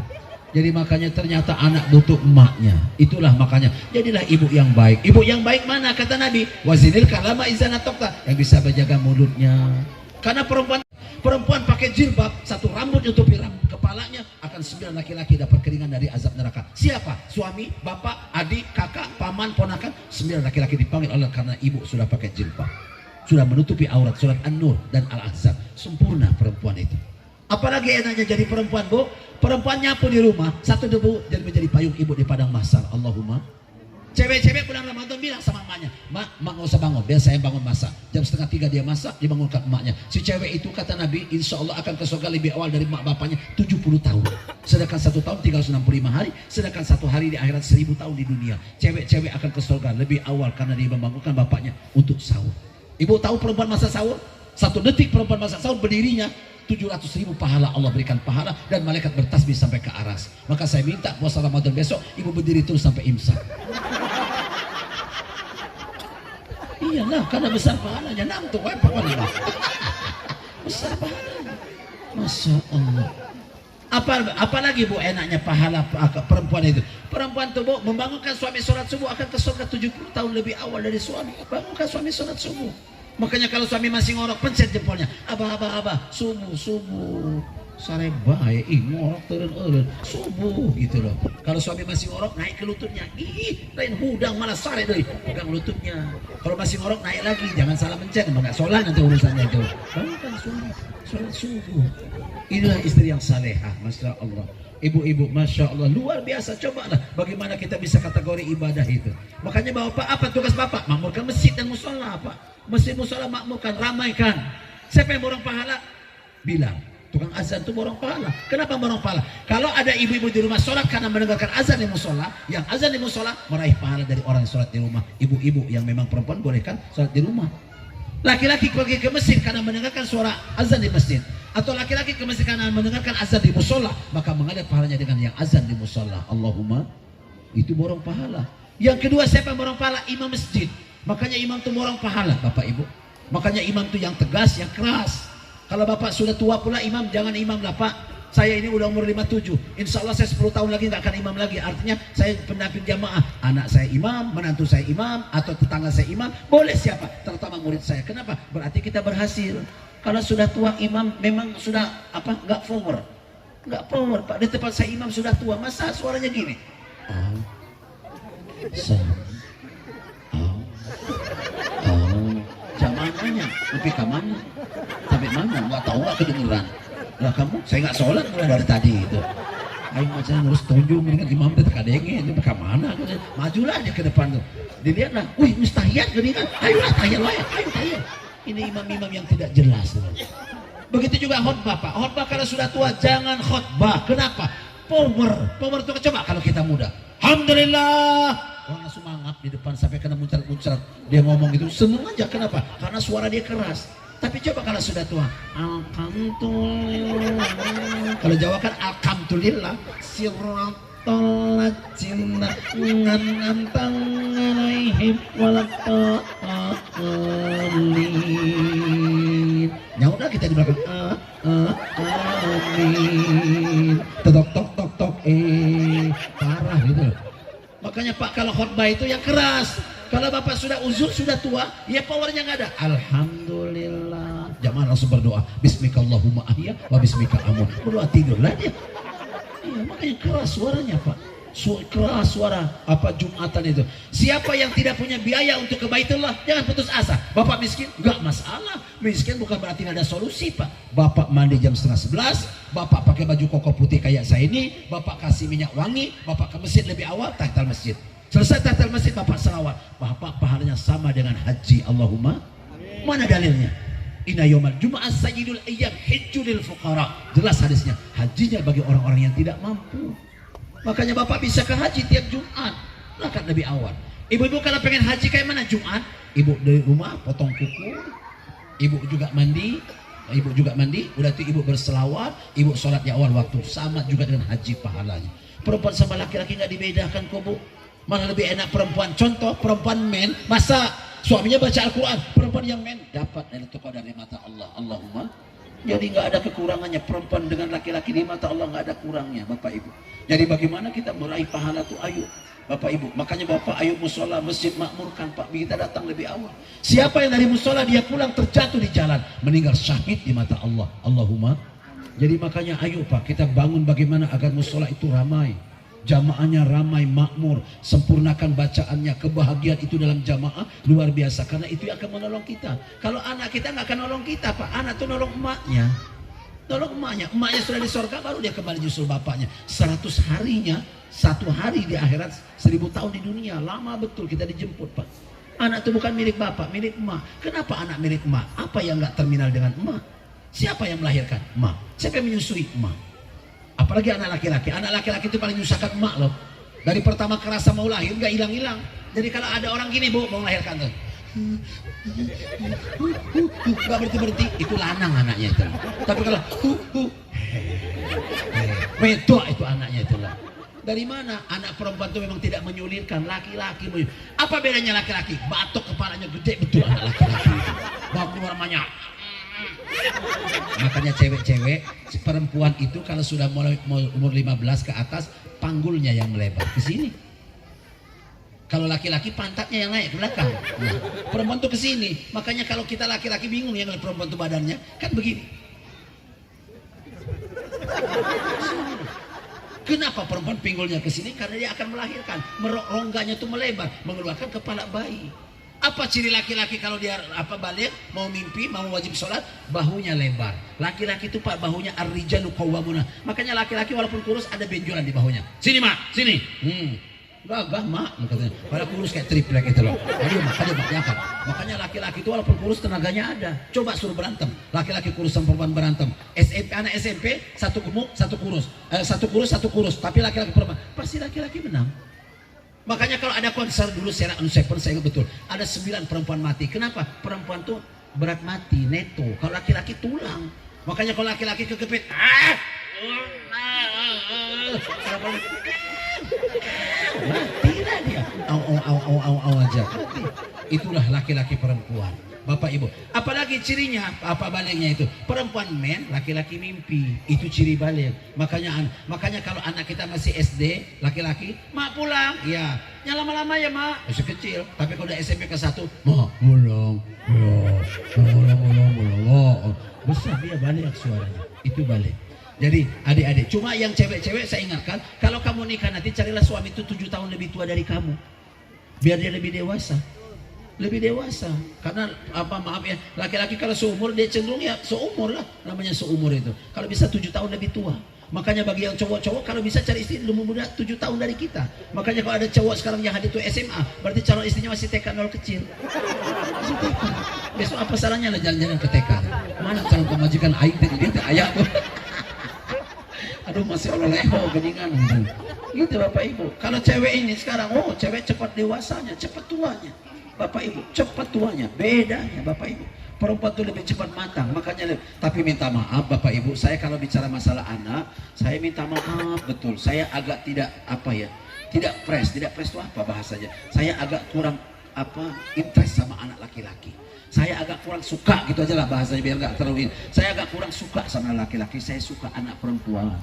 Jadi makanya ternyata anak butuh emaknya. Itulah makanya jadilah ibu yang baik. Ibu yang baik mana kata Nabi? Wazinil kalama izana tokta, yang bisa menjaga mulutnya. Karena perempuan pakai jilbab, satu rambut nutupi kepalanya, akan 9 laki-laki dapat keringan dari azab neraka. Siapa? Suami, bapak, adik, kakak, paman, ponakan. 9 laki-laki dipanggil Allah karena ibu sudah pakai jilbab, sudah menutupi aurat. Surat An-Nur dan Al-Ahzab. Sempurna perempuan itu. Apalagi enaknya jadi perempuan, Bu. Perempuan nyapu di rumah, satu debu jadi menjadi payung ibu di padang mahsyar. Allahumma. Cewek-cewek bulan Ramadan bilang sama emaknya, mak nggak usah bangun, biar saya bangun masak. Jam 2:30 dia masak, dibangunkan emaknya. Si cewek itu kata Nabi, insya Allah akan ke surga lebih awal dari mak bapaknya 70 tahun. Sedangkan 1 tahun 365 hari, sedangkan 1 hari di akhirat 1000 tahun di dunia. Cewek-cewek akan ke surga lebih awal karena dia membangunkan bapaknya untuk sahur. Ibu tahu perempuan masak sahur? 1 detik perempuan masak sahur berdirinya 700.000 pahala Allah berikan pahala, dan malaikat bertasbih sampai ke aras. Maka saya minta puasa Ramadan besok ibu berdiri terus sampai imsak. Iyalah, karena besar pahalanya. Nantuk apa pahalanya? Besar pahalanya. Masya Allah. Apalagi Bu enaknya pahala perempuan itu. Perempuan tuh Bu membangunkan suami sholat subuh akan ke surga 70 tahun lebih awal dari suami. Bangunkan suami sholat subuh. Makanya kalau suami masih ngorok, pencet jempolnya. Abah, subuh. Sare bae, ngorok turun subuh gitu loh. Kalau suami masih ngorok, naik ke lututnya. Lain hudang malah sare deh, pegang lututnya. Kalau masih ngorok, naik lagi. Jangan salah mencet, enggak sholat nanti urusannya itu. Bangunkan suami, sholat subuh. Inilah istri yang salehah, Masya Allah. Ibu-ibu, Masya Allah, luar biasa. Cobalah bagaimana kita bisa kategori ibadah itu. Makanya Bapak, apa tugas Bapak? Makmurkan masjid dan musola, Pak. Masjid musola makmurkan, ramaikan. Siapa yang borong pahala? Bilang, tukang azan itu borong pahala. Kenapa borong pahala? Kalau ada ibu-ibu di rumah sholat karena mendengarkan azan di musola, yang azan di musola meraih pahala dari orang yang sholat di rumah. Ibu-ibu yang memang perempuan bolehkan sholat di rumah. Laki-laki pergi ke masjid karena mendengarkan suara azan di masjid, atau laki-laki ke masjid karena mendengarkan azan di musola, maka mengalir pahalanya dengan yang azan di musola. Allahumma, itu borong pahala. Yang kedua, siapa yang borong pahala? Imam masjid. Makanya imam itu borong pahala, Bapak Ibu. Makanya imam itu yang tegas, yang keras. Kalau Bapak sudah tua pula imam, jangan imam lah Pak. Saya ini udah umur 57, insya Allah saya 10 tahun lagi nggak akan imam lagi. Artinya saya pendamping jamaah. Anak saya imam, menantu saya imam, atau tetangga saya imam, boleh siapa, terutama murid saya. Kenapa? Berarti kita berhasil. Kalau sudah tua imam memang sudah nggak power Pak. Di tempat saya imam sudah tua, masa suaranya gini? Jamananya lebih kamana sampai mana nggak tahu, nggak kedengeran lah kamu. Saya nggak sholat mulai dari tadi itu. Ayo macam harus tunjuk dengan imam itu kadenge itu kamana, majulah dia ke depan tuh, dilihatlah, wih mustahiyat gini kan, ayolah tahiyat layak, ayo tahiyat. Ini imam-imam yang tidak jelas. Begitu juga khutbah Pak. Khutbah kalau sudah tua jangan khutbah. Kenapa? Power itu coba kalau kita muda. Alhamdulillah, orang semangat di depan sampai kena muncrat-muncrat. Dia ngomong gitu seneng aja. Kenapa? Karena suara dia keras. Tapi coba kalau sudah tua, alhamdulillah. Kalau Jawa kan alhamdulillah. Siratal ladzina an'amta 'alaihim waladdallin. Nyaudah kita di belakang. Amin. Tok parah gitu. Makanya Pak kalau khutbah itu yang keras. Kalau Bapak sudah uzur, sudah tua, ya powernya nggak ada. Alhamdulillah. Jamaah langsung berdoa. Bismikallahumma ahya wa bismika amut. Berdoa tidurlah dia. Iya, makanya keras suaranya Pak. Keras suara Jumatan itu. Siapa yang tidak punya biaya untuk ke Baitullah, jangan putus asa. Bapak miskin, nggak masalah. Miskin bukan berarti nggak ada solusi Pak. Bapak mandi jam 10:30, Bapak pakai baju koko putih kayak saya ini, Bapak kasih minyak wangi, Bapak ke masjid lebih awal, tahtal masjid. Selesai tahtal masjid, Bapak selawat, Bapak pahalanya sama dengan haji. Allahumma. Mana dalilnya? Inna yawmal jum'ah sayyidul ayyam hijjulil fuqara. Jelas hadisnya, hajinya bagi orang-orang yang tidak mampu. Makanya Bapak bisa ke haji tiap Jumat, berangkat lebih awal. Ibu-ibu kalau pengen haji kayak mana Jumat? Ibu dari rumah potong kuku, ibu juga mandi, udah itu ibu berselawat, ibu sholat di awal waktu, sama juga dengan haji pahalanya. Perempuan sama laki-laki nggak dibedakan kok Bu. Malah lebih enak perempuan. Contoh perempuan men, masa suaminya baca Al-Quran, perempuan yang men dapat dari toko dari mata Allah. Allahumma. Jadi nggak ada kekurangannya perempuan dengan laki-laki di mata Allah, nggak ada kurangnya, Bapak Ibu. Jadi bagaimana kita meraih pahala tuh? Ayo Bapak Ibu, makanya Bapak ayo musola masjid makmurkan Pak, kita datang lebih awal. Siapa yang dari musola dia pulang terjatuh di jalan, meninggal syahid di mata Allah. Allahumma. Jadi makanya ayo Pak, kita bangun bagaimana agar musola itu ramai, jamaahnya ramai, makmur, sempurnakan bacaannya. Kebahagiaan itu dalam jamaah luar biasa, karena itu yang akan menolong kita. Kalau anak kita nggak akan nolong kita Pak, anak tuh nolong emaknya. Nolong emaknya sudah di surga, baru dia kembali nyusul bapaknya. 100 harinya, 1 hari di akhirat, 1000 tahun di dunia. Lama betul kita dijemput Pak. Anak itu bukan milik bapak, milik emak. Kenapa anak milik emak? Apa yang nggak terminal dengan emak? Siapa yang melahirkan? Emak. Siapa yang menyusui? Emak. Apalagi anak laki-laki. Anak laki-laki itu paling nyusahkan emak loh. Dari pertama kerasa mau lahir nggak hilang-hilang. Jadi kalau ada orang gini Bu mau melahirkan tuh, nggak berhenti-berhenti, itu lanang anaknya itu. Tapi kalau wedok itu anaknya itu lah. Dari mana? Anak perempuan itu memang tidak menyulitkan, laki-laki. Apa bedanya laki-laki? Batok kepalanya gede betul anak laki-laki. Bawa keluar banyak. Makanya cewek-cewek perempuan itu kalau sudah mulai umur 15 ke atas, panggulnya yang melebar ke sini. Kalau laki-laki pantatnya yang naik ke belakang. Nah, perempuan tuh ke sini. Makanya kalau kita laki-laki bingung ya ngeliat perempuan tuh badannya kan begini. Kenapa perempuan pinggulnya ke sini? Karena dia akan melahirkan. Rongganya tuh melebar, mengeluarkan kepala bayi. Apa ciri laki-laki kalau dia balik, mau mimpi, mau wajib sholat, bahunya lebar. Laki-laki itu Pak, bahunya ar-rijalu qawwamuna. Makanya laki-laki walaupun kurus ada benjolan di bahunya. Sini Mak, sini. Gagah Mak, katanya. Pada kurus kayak triplek itu loh. Aduh Mak, diangkat. Makanya laki-laki itu walaupun kurus tenaganya ada. Coba suruh berantem. Laki-laki kurus sama perempuan berantem. Anak SMP satu gemuk, satu kurus. Satu kurus, satu kurus. Tapi laki-laki perempuan pasti laki-laki menang. Makanya kalau ada konser dulu saya ingat betul, ada 9 perempuan mati. Kenapa? Perempuan tuh berat mati neto. Kalau laki-laki tulang. Makanya kalau laki-laki kekepit, matilah dia. Au aja. Itulah laki-laki perempuan. Bapak Ibu, apalagi cirinya apa baliknya itu? Perempuan men, laki-laki mimpi. Itu ciri balik. Makanya kalau anak kita masih SD, laki-laki, Mak pulang. Ya, yang lama-lama ya Mak, masih kecil. Tapi kalau udah SMP ke 1, Mak pulang. Ya, besar dia balik suaranya. Itu balik. Jadi adik-adik, cuma yang cewek-cewek saya ingatkan, kalau kamu nikah nanti carilah suami itu 7 tahun lebih tua dari kamu. Biar dia lebih dewasa. Karena maaf ya, laki-laki kalau seumur dia cenderung ya seumur lah, namanya seumur itu. Kalau bisa 7 tahun lebih tua. Makanya bagi yang cowok-cowok kalau bisa cari istri lebih muda 7 tahun dari kita. Makanya kalau ada cowok sekarang yang hadir itu SMA, berarti calon istrinya masih TK 0 kecil. Masih TK. Besok apa salahnya lah jalan-jalan ke TK? Mana calon pemajikan aing tadi ayah tuh. Aduh masih Allah leho geningan gitu Bapak Ibu. Kalau cewek ini sekarang, cewek cepat dewasanya, cepat tuanya. Bapak Ibu, cepat tuanya, bedanya Bapak Ibu. Perempuan itu lebih cepat matang, makanya tapi minta maaf Bapak Ibu, saya kalau bicara masalah anak, saya minta maaf betul. Saya agak tidak tidak fresh itu apa bahasanya? Saya agak kurang interest sama anak laki-laki. Saya agak kurang suka gitu aja lah bahasanya biar nggak terlalu. Saya agak kurang suka sama laki-laki, saya suka anak perempuan.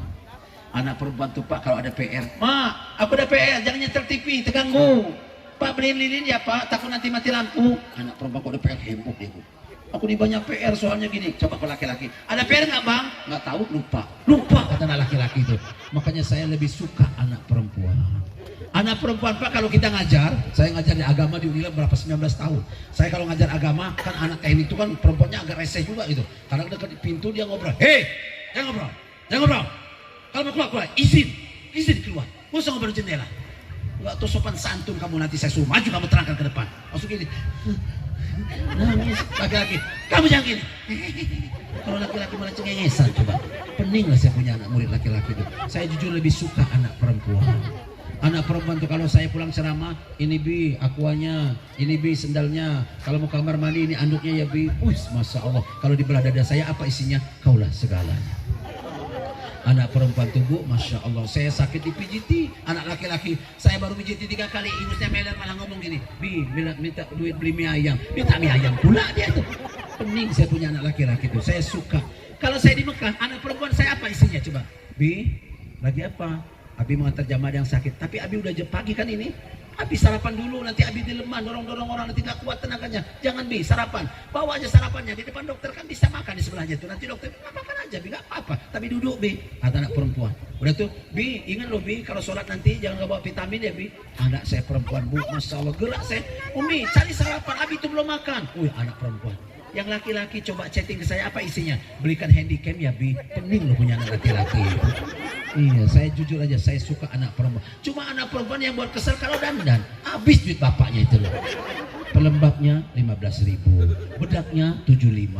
Anak perempuan tuh Pak kalau ada PR, Mak, aku ada PR, jangan nyetel TV, terganggu. Pak beliin lilin ya Pak, takut nanti mati lampu. Anak perempuan kok ada PR heboh deh Bu. Aku nih banyak PR soalnya gini. Coba ke laki-laki, ada PR nggak Bang? Nggak tahu, lupa kata anak laki-laki itu. Makanya saya lebih suka anak perempuan. Anak perempuan Pak kalau kita ngajar, saya ngajar di agama di Unila berapa 19 tahun. Saya kalau ngajar agama kan anak teknik itu kan perempuannya agak reseh juga itu. Karena dekat pintu dia ngobrol, jangan ngobrol. Kalau mau keluar, izin keluar. Nggak usah ngobrol jendela. Nggak tuh sopan santun kamu, nanti saya suruh maju kamu terangkan ke depan. Masuk gini. Nangis laki-laki, kamu jangan gini. Kalau laki-laki malah cengengesan coba. Pening lah saya punya anak murid laki-laki itu. Saya jujur lebih suka anak perempuan. Anak perempuan tuh kalau saya pulang ceramah, ini Bi akuanya, ini Bi sendalnya. Kalau mau kamar mandi ini anduknya ya Bi. Masya Allah. Kalau di belah dada saya apa isinya? Kaulah segalanya. Anak perempuan tubuh, Masya Allah. Saya sakit di PJT. Anak laki-laki, saya baru PJT 3 kali. Ibu saya malah ngomong gini, Bi, minta duit beli mie ayam. Minta mie ayam pula dia tuh. Pening saya punya anak laki-laki itu. Saya suka. Kalau saya di Mekah, anak perempuan saya apa isinya coba? Bi, lagi apa? Abi mau antar jamaah yang sakit. Tapi Abi udah pagi kan ini. Abi sarapan dulu, nanti Abi dilemah, dorong-dorong orang nanti tidak kuat tenaganya. Jangan Bi, sarapan. Bawa aja sarapannya di depan dokter kan bisa makan di sebelahnya tuh. Nanti dokter makan aja Bi, nggak apa-apa. Tapi duduk Bi, kata anak perempuan. Udah tuh, Bi, ingat loh Bi, kalau sholat nanti jangan bawa vitamin ya Bi. Anak saya perempuan Bu, masya Allah gerak saya. Umi, cari sarapan, Abi tuh belum makan. Anak perempuan. Yang laki-laki coba chatting ke saya, apa isinya? Belikan handycam ya Bi, pening loh punya anak laki-laki. Iya, saya jujur aja, saya suka anak perempuan. Cuma anak perempuan yang buat kesel kalau dandan, habis duit bapaknya itu loh. Pelembabnya 15.000, bedaknya 75.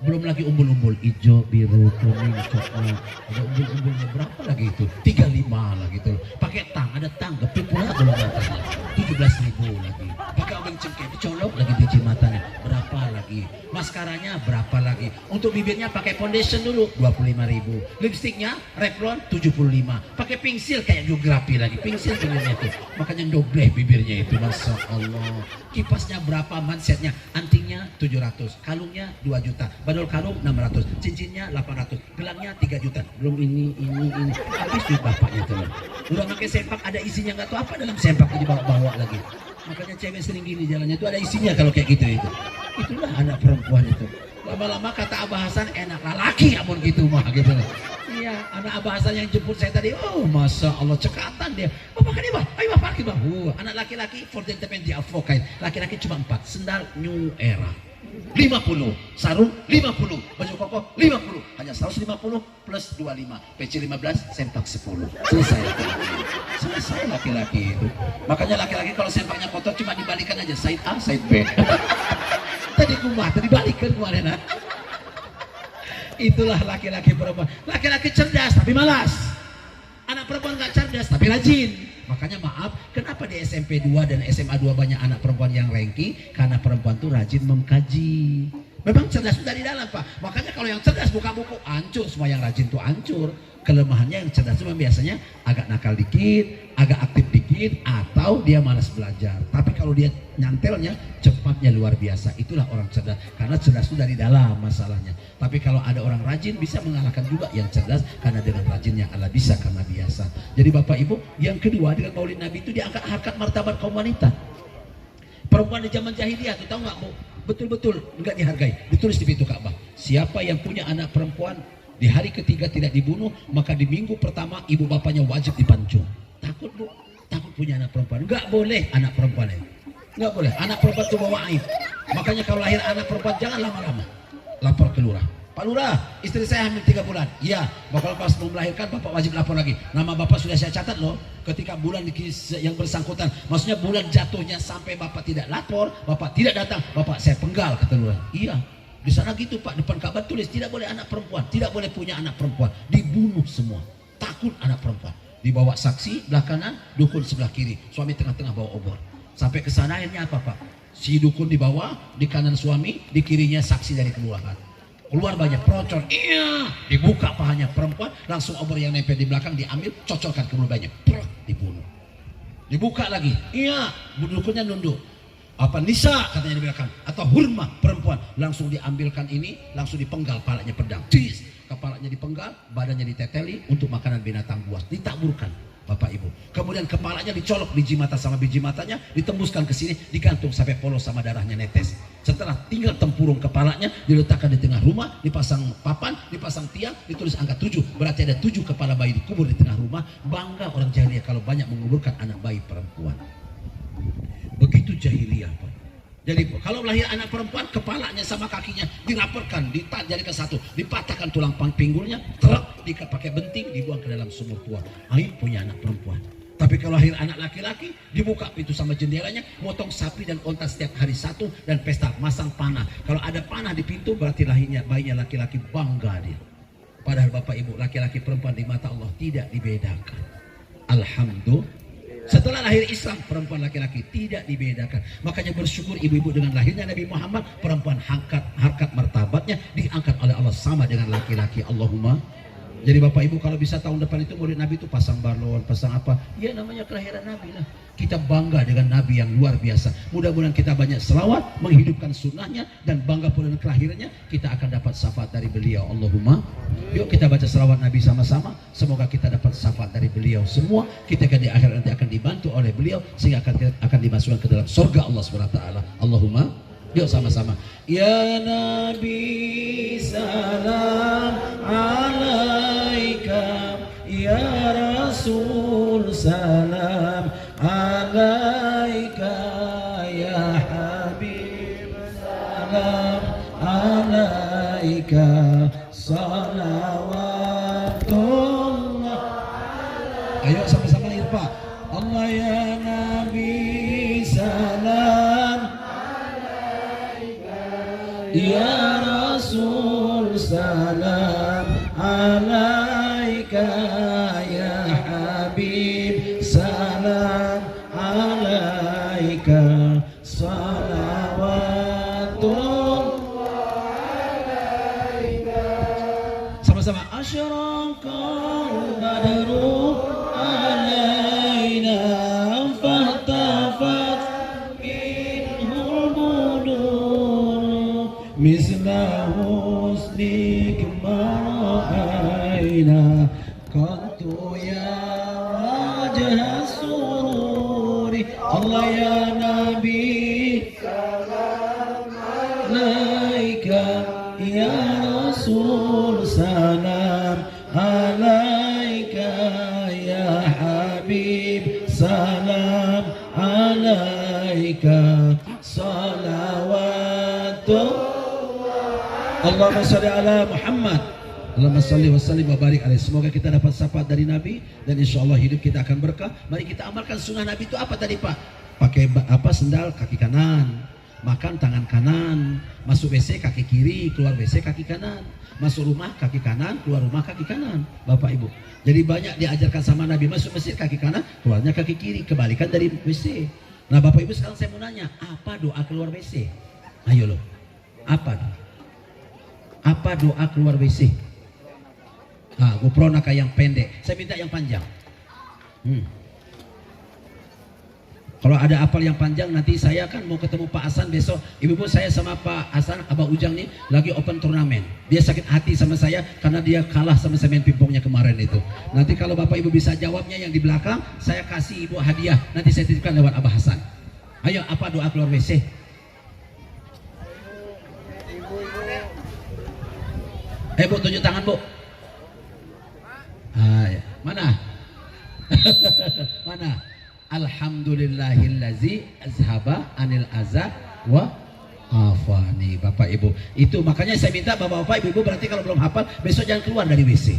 Belum lagi umbul-umbul hijau, biru, kuning, coklat. Ada umbul-umbulnya berapa lagi itu? 35 lah gitu loh. Pakai tang, ada tang, gepit pula belum matanya. 17.000 lagi. Pakai obeng cengkeh, dicolok lagi biji matanya. Berapa lagi? Maskaranya berapa lagi? Untuk bibirnya pakai foundation dulu 25.000. Lipstiknya Revlon 75. Pakai pensil kayak geografi lagi. Pensil bibirnya itu. Makanya dobleh bibirnya itu. Masya Allah. Kipasnya berapa? Mansetnya, antingnya 700, kalungnya 2 juta. Badol kalung 600, cincinnya 800, gelangnya 3 juta. Belum ini. Habis duit bapaknya itu loh. Udah pakai sempak ada isinya nggak tahu apa dalam sempak dibawa-bawa lagi. Makanya cewek sering gini jalannya itu ada isinya kalau kayak gitu itu. Itulah anak perempuan itu. Lama-lama kata Abah Hasan enak laki amun gitu mah gitu loh. Iya, anak Abah Hasan yang jemput saya tadi, masya Allah cekatan dia. Bapak kan Bah, ayo Bapak pergi Bah. Anak laki-laki for the independent advocate. Laki-laki cuma 4, sendal new era. 50, sarung 50, baju koko 50, hanya 150 plus 25, PC 15, sempak 10. Selesai laki-laki itu. Makanya laki-laki kalau sempaknya kotor cuma dibalikan aja, side A, side B. Tadi dibalikan kemarin. Itulah laki-laki perempuan. Laki-laki cerdas tapi malas. Anak perempuan nggak cerdas tapi rajin. Makanya maaf, kenapa di SMP 2 dan SMA 2 banyak anak perempuan yang ranking? Karena perempuan tuh rajin mengkaji. Memang cerdas dari dalam Pak. Makanya kalau yang cerdas buka buku, hancur. Semua yang rajin tuh hancur. Kelemahannya yang cerdas itu biasanya agak nakal dikit, agak aktif dikit, atau dia malas belajar. Tapi kalau dia nyantelnya, cepatnya luar biasa. Itulah orang cerdas. Karena cerdas itu dari dalam masalahnya. Tapi kalau ada orang rajin bisa mengalahkan juga yang cerdas. Karena dengan rajinnya Allah bisa karena biasa. Jadi Bapak Ibu, yang kedua dengan Maulid Nabi itu diangkat harkat martabat kaum wanita. Perempuan di zaman jahiliyah tuh tahu nggak Bu? Betul-betul nggak dihargai. Ditulis di pintu Ka'bah. Siapa yang punya anak perempuan di hari ketiga tidak dibunuh, maka di minggu pertama ibu bapaknya wajib dipancung. Takut Bu? Takut punya anak perempuan? Nggak boleh anak perempuan itu. Nggak boleh. Anak perempuan itu bawa aib. Makanya kalau lahir anak perempuan jangan lama-lama. Lapor ke lurah. Pak Lurah, istri saya hamil 3 bulan. Iya, bapak pas mau melahirkan bapak wajib lapor lagi. Nama bapak sudah saya catat loh. Ketika bulan yang bersangkutan, maksudnya bulan jatuhnya sampai bapak tidak lapor, bapak tidak datang, bapak saya penggal kata lurah. Iya, di sana gitu Pak, depan Ka'bah tulis tidak boleh anak perempuan, tidak boleh punya anak perempuan, dibunuh semua. Takut anak perempuan. Dibawa saksi belakangan, dukun sebelah kiri, suami tengah-tengah bawa obor. Sampai ke sana akhirnya apa Pak? Si dukun di bawah, di kanan suami, di kirinya saksi dari kelurahan. Keluar banyak procor, iya, dibuka pahanya perempuan, langsung obor yang nempel di belakang diambil, cocorkan ke banyak, dibunuh. Dibuka lagi, iya, dukunnya nunduk. Apa Nisa katanya di belakang, atau Hurma perempuan, langsung diambilkan ini, langsung dipenggal, palanya pedang, cis, kepalanya dipenggal, badannya diteteli untuk makanan binatang buas, ditaburkan. Bapak Ibu, kemudian kepalanya dicolok biji mata sama biji matanya, ditembuskan ke sini, digantung sampai polos sama darahnya netes. Setelah tinggal tempurung kepalanya, diletakkan di tengah rumah, dipasang papan, dipasang tiang, ditulis angka 7. Berarti ada 7 kepala bayi dikubur di tengah rumah. Bangga orang jahiliyah kalau banyak menguburkan anak bayi perempuan. Begitu jahiliyah Pak. Jadi kalau lahir anak perempuan, kepalanya sama kakinya diraperkan, dijadikan satu, dipatahkan tulang pinggulnya, truk, dipakai benting, dibuang ke dalam sumur tua. Aib punya anak perempuan. Tapi kalau lahir anak laki-laki, dibuka pintu sama jendelanya, motong sapi dan onta setiap hari satu, dan pesta, masang panah. Kalau ada panah di pintu, berarti lahirnya bayinya laki-laki, bangga dia. Padahal Bapak Ibu, laki-laki perempuan di mata Allah tidak dibedakan. Alhamdulillah. Setelah lahir Islam, perempuan laki-laki tidak dibedakan. Makanya bersyukur ibu-ibu dengan lahirnya Nabi Muhammad, perempuan harkat martabatnya diangkat oleh Allah sama dengan laki-laki. Allahumma Jadi Bapak Ibu kalau bisa tahun depan itu Maulid Nabi itu pasang balon, pasang apa, ya namanya kelahiran Nabi lah. Kita bangga dengan Nabi yang luar biasa. Mudah-mudahan kita banyak selawat, menghidupkan sunnahnya, dan bangga pula dengan kelahirannya. Kita akan dapat syafaat dari beliau. Allahumma. Yuk kita baca selawat Nabi sama-sama. Semoga kita dapat syafaat dari beliau semua. Kita akan di akhir nanti akan dibantu oleh beliau sehingga akan dimasukkan ke dalam surga Allah SWT. Allahumma. Yuk sama-sama. Ya Nabi salam alaika, ya Rasul salam alaika, ya Habib salam alaika, salawatullah. Ayo sama-sama irfa. Allah ya Nabi salam ya Rasul salam alaika, ya Habib salam alaika, salawatullah alaika. Sama-sama. Asyraqal badru alaina fahtafat minhul budur misla husnik ma'aina kantu ya wajah sururi. Allah ya Nabi salam alaika, ya Rasul salam alaika, ya Habib salam alaika, salawatullah. Allahumma salli ala Muhammad. Allahumma salli wa sallim wa barik alaihi. Semoga kita dapat syafaat dari Nabi dan insya Allah hidup kita akan berkah. Mari kita amalkan sunnah Nabi itu apa tadi Pak? Pakai apa, sendal kaki kanan, makan tangan kanan, masuk WC kaki kiri, keluar WC kaki kanan, masuk rumah kaki kanan, keluar rumah kaki kanan. Bapak Ibu, jadi banyak diajarkan sama Nabi, masuk masjid kaki kanan, keluarnya kaki kiri, kebalikan dari WC. Nah Bapak Ibu, sekarang saya mau nanya, apa doa keluar WC? Ayo loh, apa doa keluar WC? Gopronaka yang pendek, saya minta yang panjang. Kalau ada apal yang panjang, nanti saya kan mau ketemu Pak Hasan besok. Ibu-ibu, saya sama Pak Hasan, Abah Ujang nih lagi open turnamen. Dia sakit hati sama saya karena dia kalah sama semen pingpongnya kemarin itu. Nanti kalau Bapak Ibu bisa jawabnya yang di belakang, saya kasih Ibu hadiah. Nanti saya titipkan lewat Abah Hasan. Ayo, apa doa keluar WC? Bu, tunjuk tangan Bu. Ya. Mana? Mana? Alhamdulillahillazi azhaba anil azab wa afani. Bapak Ibu, itu makanya saya minta Bapak-bapak, Ibu-ibu, berarti kalau belum hafal besok jangan keluar dari WC.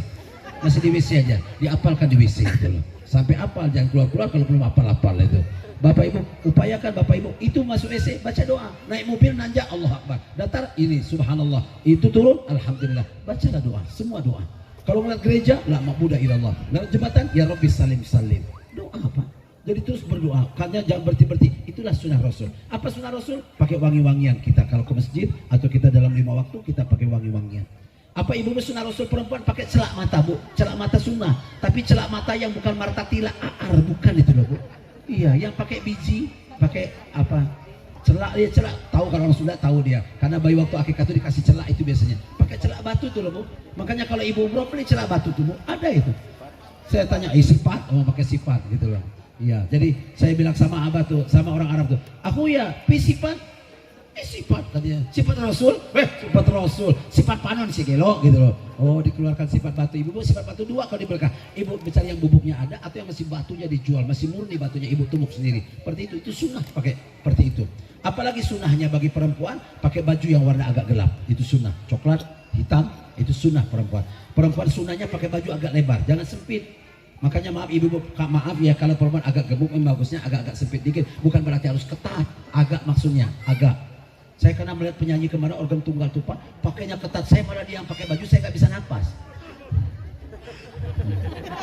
Masih di WC aja, diapalkan di WC gitu loh. Sampai apal, jangan keluar-keluar kalau belum hafal-hafal itu. Bapak Ibu, upayakan Bapak Ibu, itu masuk WC baca doa. Naik mobil nanjak Allah Akbar. Datar ini subhanallah. Itu turun alhamdulillah. Bacalah doa, semua doa. Kalau ngeliat gereja, la ma'budu illallah. Ngeliat jembatan, ya Rabbi salim salim. Doa apa? Jadi terus berdoa, karena jangan berhenti-berhenti. Itulah sunnah Rasul. Apa sunnah Rasul? Pakai wangi-wangian kita. Kalau ke masjid atau kita dalam 5 waktu, kita pakai wangi-wangian. Apa ibu sunnah Rasul perempuan pakai celak mata Bu? Celak mata sunnah. Tapi celak mata yang bukan martatila, bukan itu loh Bu. Iya, yang pakai biji, pakai apa? Celak, dia celak. Tahu kalau orang Sunda tahu dia. Karena bayi waktu akikah itu dikasih celak itu biasanya. Pakai celak batu tuh loh Bu. Makanya kalau ibu umroh beli celak batu tuh Bu, ada itu. Saya tanya, sifat? Oh, pakai sifat gitu loh. Iya, jadi saya bilang sama Abah tuh, sama orang Arab tuh, aku ya, sifat, sifat katanya, sifat Rasul, sifat Rasul, sifat panon sih gelo gitu loh. Oh, dikeluarkan sifat batu. Ibu sifat batu 2 kalau diberkah. Ibu mencari yang bubuknya ada atau yang masih batunya dijual, masih murni batunya ibu tumbuk sendiri. Seperti itu sunnah pakai seperti itu. Apalagi sunnahnya bagi perempuan pakai baju yang warna agak gelap, itu sunnah. Coklat, hitam, itu sunnah perempuan. Perempuan sunnahnya pakai baju agak lebar, jangan sempit. Makanya maaf ibu-ibu, maaf ya kalau perempuan agak gemuk, bagusnya agak-agak sempit dikit. Bukan berarti harus ketat, agak maksudnya, agak. Saya karena melihat penyanyi kemarin organ tunggal tupa, pakainya ketat. Saya malah dia yang pakai baju, saya nggak bisa napas.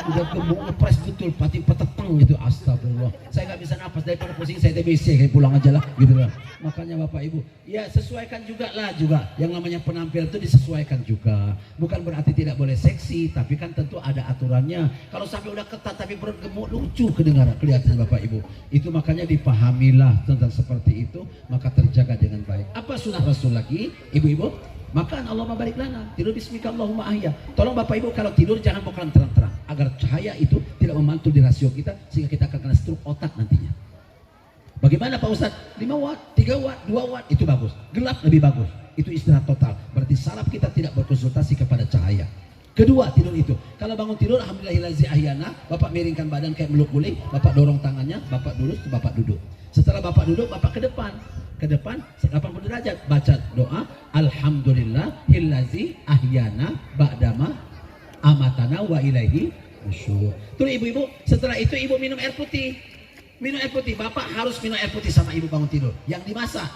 Udah gemuk, ngepres betul, pati petetang gitu, astagfirullah. Saya nggak bisa napas, daripada pusing saya TBC, kayak pulang aja lah gitu loh. Makanya Bapak Ibu, ya sesuaikan juga lah juga. Yang namanya penampilan itu disesuaikan juga. Bukan berarti tidak boleh seksi, tapi kan tentu ada aturannya. Kalau sampai udah ketat tapi perut gemuk, lucu kedengaran kelihatan Bapak Ibu. Itu makanya dipahamilah tentang seperti itu, maka terjaga dengan baik. Apa sunnah Rasul lagi, Ibu-ibu? Makan Allahumma barik lana, tidur bismika Allahumma ahya. Tolong Bapak Ibu kalau tidur jangan bukan terang-terang, agar cahaya itu tidak memantul di rasio kita sehingga kita akan kena stroke otak nantinya. Bagaimana Pak Ustadz? 5 watt, 3 watt, 2 watt itu bagus. Gelap lebih bagus. Itu istirahat total. Berarti saraf kita tidak berkonsultasi kepada cahaya. Kedua, tidur itu. Kalau bangun tidur, alhamdulillahillazi ahyana, Bapak miringkan badan kayak meluk guling, Bapak dorong tangannya, Bapak lurus, Bapak duduk. Setelah Bapak duduk, Bapak ke depan. Ke depan 80 derajat. Baca doa, alhamdulillahillazi ahyana ba'dama amatana wa ilaihi nusyur. Tuh Ibu-ibu, setelah itu Ibu minum air putih. Minum air putih, Bapak harus minum air putih sama Ibu bangun tidur. Yang dimasak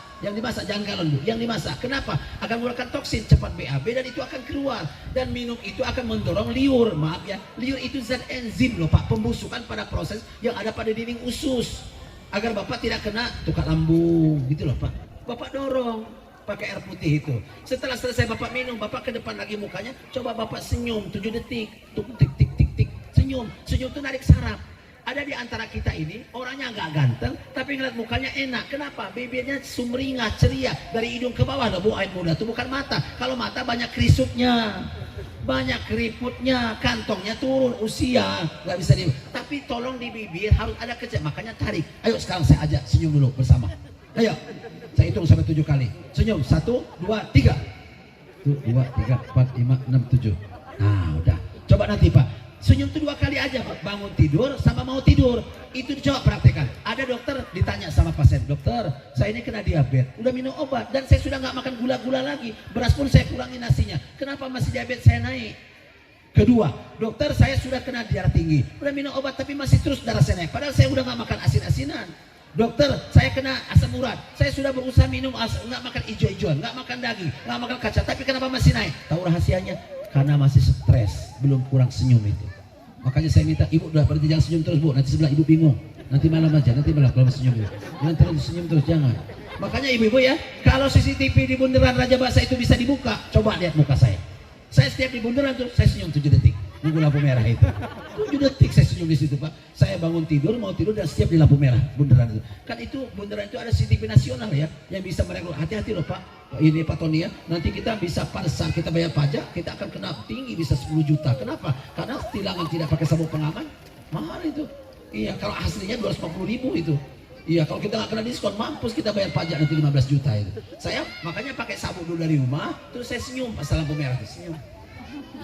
jangan galon Bu. Yang dimasak, kenapa? Akan mengeluarkan toksin cepat BAB dan itu akan keluar. Dan minum itu akan mendorong liur, maaf ya. Liur itu zat enzim loh Pak, pembusukan pada proses yang ada pada dinding usus. Agar Bapak tidak kena tukar lambung, gitu loh Pak. Bapak dorong pakai air putih itu. Setelah selesai Bapak minum, Bapak ke depan lagi mukanya, coba Bapak senyum 7 detik, tuk tik tik tik tik, senyum itu narik saraf. Ada di antara kita ini orangnya nggak ganteng tapi ngeliat mukanya enak. Kenapa? Bibirnya sumringah, ceria dari hidung ke bawah. Loh Bu, air muda itu bukan mata. Kalau mata banyak kerisutnya, banyak keriputnya, kantongnya turun usia, nggak bisa di. Tapi tolong di bibir harus ada kecil. Makanya tarik. Ayo sekarang saya ajak senyum dulu bersama. Ayo, saya hitung sampai 7 kali. Senyum 1, 2, 3. 1, 2, 3, 4, 5, 6, 7. Nah udah. Coba nanti Pak. Senyum itu 2 kali aja Pak. Bangun tidur sama mau tidur. Itu coba praktekkan. Ada dokter ditanya sama pasien, dokter saya ini kena diabetes, udah minum obat dan saya sudah nggak makan gula-gula lagi, beras pun saya kurangi nasinya, kenapa masih diabetes saya naik? Kedua, dokter saya sudah kena darah tinggi, udah minum obat tapi masih terus darah saya naik, padahal saya udah nggak makan asin-asinan. Dokter saya kena asam urat, saya sudah berusaha minum nggak makan hijau-hijauan, nggak makan daging, nggak makan kaca, tapi kenapa masih naik? Tahu rahasianya? Karena masih stres, belum kurang senyum itu. Makanya saya minta Ibu udah berhenti jangan senyum terus Bu, nanti sebelah Ibu bingung. Nanti malam aja, nanti malam kalau senyum Bu. Jangan terus senyum terus, jangan. Makanya Ibu-ibu ya, kalau CCTV di Bundaran Raja Basa itu bisa dibuka, coba lihat muka saya. Saya setiap di bundaran tuh saya senyum 7 detik. Nunggu lampu merah itu 7 detik saya senyum di situ Pak. Saya bangun tidur, mau tidur dan setiap di lampu merah bundaran itu. Kan itu bundaran itu ada CCTV nasional ya, yang bisa merekrut. Hati-hati loh Pak. Ini Pak Tony ya, nanti kita bisa pada saat kita bayar pajak kita akan kena tinggi bisa 10 juta. Kenapa? Karena tilangan tidak pakai sabuk pengaman mahal itu. Iya, kalau aslinya 250.000 itu. Iya, kalau kita nggak kena diskon mampus kita bayar pajak nanti 15 juta itu. Saya makanya pakai sabuk dulu dari rumah, terus saya senyum pas lampu merah itu senyum.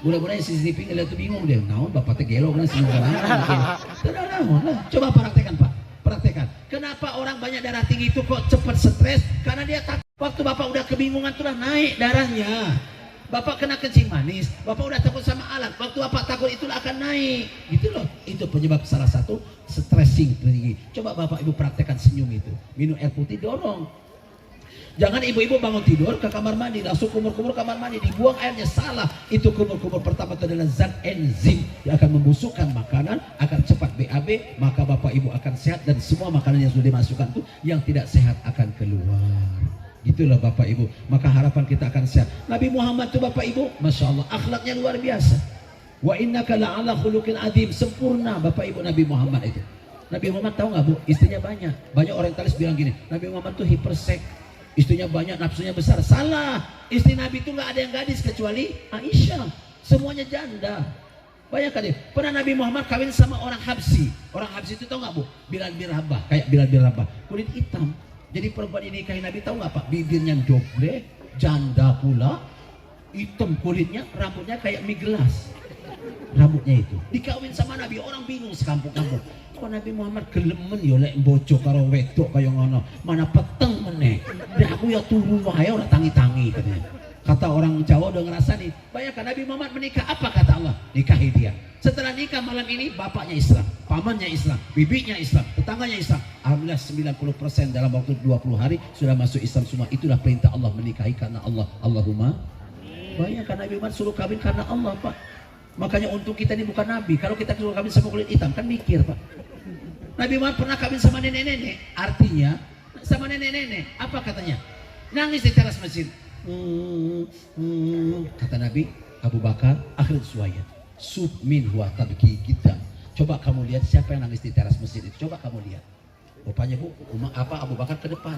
Mudah-mudahan CCTV ngeliat tuh bingung dia, naon bapak teh gelo kan senyum kan. Coba praktekan Pak, praktekan. Kenapa orang banyak darah tinggi itu kok cepat stres? Karena dia takut. Waktu Bapak udah kebingungan tuh naik darahnya. Bapak kena kencing manis, Bapak udah takut sama alat. Waktu Bapak takut itulah akan naik. Gitu loh. Itu penyebab salah satu stressing tinggi. Coba Bapak Ibu praktekkan senyum itu. Minum air putih dorong. Jangan ibu-ibu bangun tidur ke kamar mandi langsung kumur-kumur kamar mandi dibuang airnya, salah. Itu kumur-kumur pertama itu adalah zat enzim yang akan membusukkan makanan, akan cepat BAB, maka Bapak Ibu akan sehat dan semua makanan yang sudah dimasukkan itu yang tidak sehat akan keluar. Gitulah Bapak Ibu, maka harapan kita akan sehat. Nabi Muhammad itu Bapak Ibu, Masya Allah akhlaknya luar biasa. Wa innaka la'ala khuluqin adzim, sempurna Bapak Ibu Nabi Muhammad itu. Nabi Muhammad tahu nggak Bu, istrinya banyak. Banyak orientalis bilang gini, Nabi Muhammad tuh hiperseks, istrinya banyak, nafsunya besar. Salah, istri Nabi itu nggak ada yang gadis kecuali Aisyah, semuanya janda. Bayangkan deh, pernah Nabi Muhammad kawin sama orang Habsi. Orang Habsi itu tahu nggak Bu, Bilal bin Rabah, kayak Bilal bin Rabah, kulit hitam. Jadi perempuan ini nikahin Nabi tahu nggak Pak, bibirnya doble, janda pula, hitam kulitnya, rambutnya kayak mie gelas. Rambutnya itu dikawin sama Nabi, orang bingung sekampung-kampung. Kok Nabi Muhammad gelemen ya lek bojo karo wedok kaya ngono, mana peteng meneh. Dan aku ya turu wae ora tangi-tangi katanya. Kata orang Jawa udah ngerasa nih. Bayangkan Nabi Muhammad menikah, apa kata Allah? Nikahi dia. Setelah nikah malam ini bapaknya Islam, pamannya Islam, bibinya Islam, tetangganya Islam. Alhamdulillah 90% dalam waktu 20 hari sudah masuk Islam semua. Itulah perintah Allah, menikahi karena Allah. Allahumma. Bayangkan Nabi Muhammad suruh kawin karena Allah Pak. Makanya untuk kita ini bukan Nabi. Kalau kita suruh kawin sama kulit hitam kan mikir Pak. Nabi Muhammad pernah kawin sama nenek-nenek. Artinya sama nenek-nenek. Apa katanya? Nangis di teras masjid. Kata Nabi, Abu Bakar, akhir suaya. Sub min huwa tabki kita. Coba kamu lihat siapa yang nangis di teras masjid itu. Coba kamu lihat. Rupanya Bu, Abu Bakar ke depan.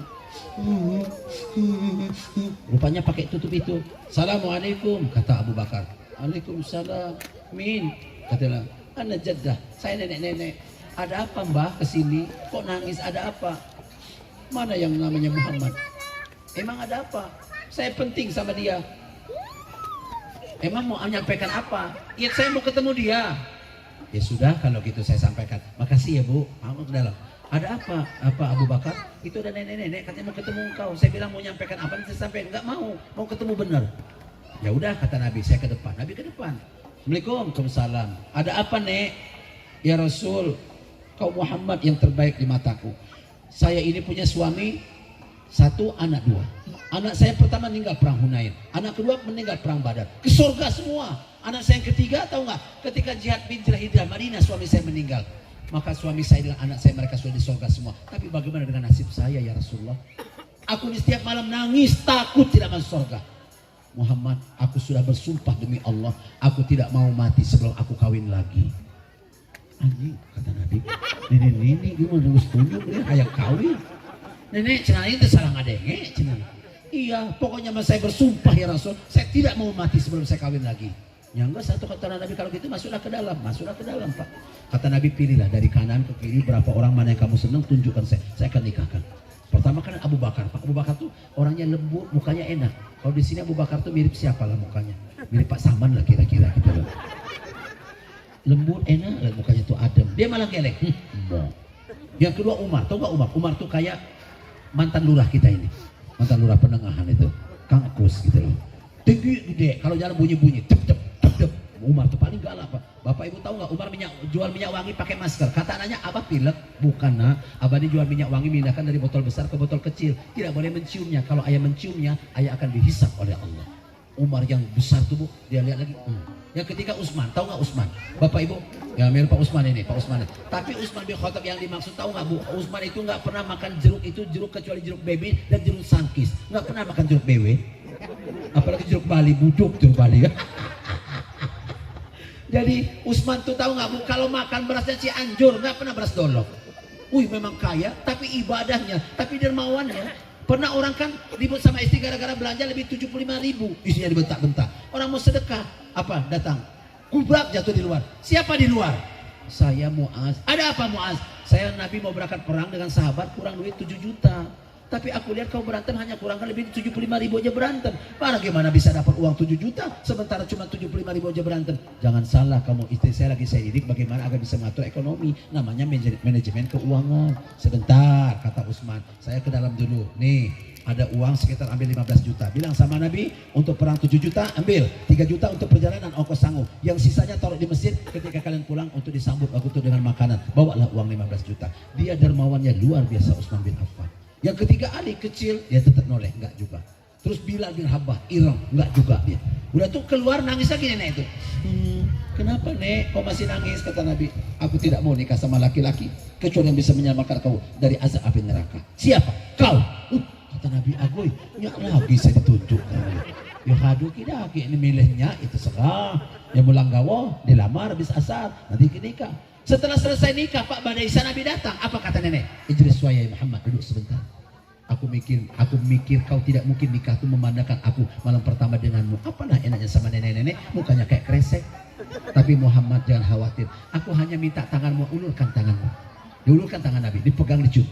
Rupanya pakai tutup itu. Assalamualaikum, kata Abu Bakar. Waalaikumsalam. Min, kata ana jaddah, saya nenek-nenek. Ada apa mbah kesini? Kok nangis? Ada apa? Mana yang namanya Muhammad? Emang ada apa? Saya penting sama dia. Emang mau menyampaikan apa? Ya saya mau ketemu dia. Ya sudah, kalau gitu saya sampaikan. Makasih ya Bu. Aku ke dalam. Ada apa? Apa Abu Bakar? Itu ada nenek-nenek katanya mau ketemu engkau. Saya bilang mau menyampaikan apa? Saya sampaikan. Enggak mau ketemu benar. Ya udah, kata Nabi, saya ke depan. Nabi ke depan. Assalamualaikum. Waalaikumsalam. Ada apa, Nek? Ya Rasul, kau Muhammad yang terbaik di mataku. Saya ini punya suami, 1, anak 2. Anak saya pertama meninggal perang Hunain. Anak kedua meninggal perang Badar. Ke surga semua. Anak saya yang ketiga, tahu nggak? Ketika jihad hijrah Madinah, suami saya meninggal. Maka suami saya dan anak saya mereka sudah di surga semua. Tapi bagaimana dengan nasib saya ya Rasulullah? Aku di setiap malam nangis, takut tidak masuk surga. Muhammad, aku sudah bersumpah demi Allah, aku tidak mau mati sebelum aku kawin lagi. Anjing, kata Nabi, nenek gimana harus tunjuk dia kayak kawin. Nenek cenah itu salah ngadenge cenah. Iya, pokoknya mas saya bersumpah ya Rasul, saya tidak mau mati sebelum saya kawin lagi. Ya enggak, satu kata Nabi, kalau gitu masuklah ke dalam Pak. Kata Nabi, pilihlah dari kanan ke kiri berapa orang mana yang kamu senang, tunjukkan saya akan nikahkan. Pertama kan Abu Bakar. Pak Abu Bakar tuh orangnya lembut, mukanya enak. Kalau di sini Abu Bakar tuh mirip siapa lah mukanya? Mirip Pak Saman lah kira-kira gitu loh. Lembut, enak lah mukanya tuh adem. Dia malah gelek. Yang kedua Umar, tahu nggak Umar? Umar tuh kayak mantan lurah kita ini, mantan lurah Penengahan itu, Kang Kus gitu loh. Tinggi gede, kalau jalan bunyi-bunyi, tep. Umar tuh paling galak Pak. Bapak Ibu tahu nggak Umar jual minyak wangi pakai masker? Kata anaknya, Abah pilek? Bukan nak, Abah ini jual minyak wangi mindahkan dari botol besar ke botol kecil. Tidak boleh menciumnya. Kalau ayah menciumnya, ayah akan dihisap oleh Allah. Umar yang besar tuh Bu, dia lihat lagi. Yang ketiga Utsman, tahu nggak Utsman? Bapak Ibu, ya mirip Pak Utsman ini, Pak Utsman. Tapi Utsman bin Khattab yang dimaksud tahu nggak Bu? Utsman itu nggak pernah makan jeruk kecuali jeruk bebe dan jeruk sangkis. Nggak pernah makan jeruk bewe. Apalagi jeruk Bali, buduk jeruk Bali ya. Jadi Utsman tuh tahu nggak Bu, kalau makan berasnya Cianjur, nggak pernah beras dolok. Memang kaya, tapi ibadahnya, tapi dermawannya. Pernah orang kan ribut sama istri gara-gara belanja lebih 75.000, isinya dibentak-bentak. Orang mau sedekah, apa datang, kubrak jatuh di luar. Siapa di luar? Saya Muaz. Ada apa Muaz? Saya Nabi mau berangkat perang dengan sahabat, kurang duit 7 juta. Tapi aku lihat kau berantem hanya kurangkan lebih 75.000 aja berantem. Bagaimana bisa dapat uang 7 juta sementara cuma 75.000 aja berantem? Jangan salah kamu, istri saya lagi saya didik bagaimana agar bisa mengatur ekonomi. Namanya manajemen keuangan. Sebentar, kata Utsman, saya ke dalam dulu. Nih, ada uang sekitar ambil 15 juta. Bilang sama Nabi, untuk perang 7 juta ambil, 3 juta untuk perjalanan ongkos sanggup. Yang sisanya taruh di masjid ketika kalian pulang untuk disambut aku tuh dengan makanan. Bawalah uang 15 juta. Dia dermawannya luar biasa Utsman bin Affan. Yang ketiga Ali kecil, dia tetap noleh, enggak juga. Terus Bilal bin Rabah, Irang, enggak juga dia. Udah tuh keluar nangis lagi nenek itu. Kenapa Nek, kau masih nangis? Kata Nabi, aku tidak mau nikah sama laki-laki kecuali yang bisa menyelamatkan kau dari azab api neraka. Siapa? Kau. Kata Nabi, agoy, nyak lagi saya ditunjuk. Ya hadu kita, ini milihnya itu sekarang. Ya mulang gawo, dilamar habis asar, nanti nikah. Setelah selesai nikah, Pak Badaisa Nabi datang. Apa kata nenek? Ijlis wayai Muhammad, duduk sebentar. Aku mikir kau tidak mungkin nikah itu memandangkan aku malam pertama denganmu. Apalah enaknya sama nenek-nenek, mukanya kayak kresek. Tapi Muhammad jangan khawatir. Aku hanya minta tanganmu, ulurkan tanganmu. Diulurkan tangan Nabi, dipegang dicium.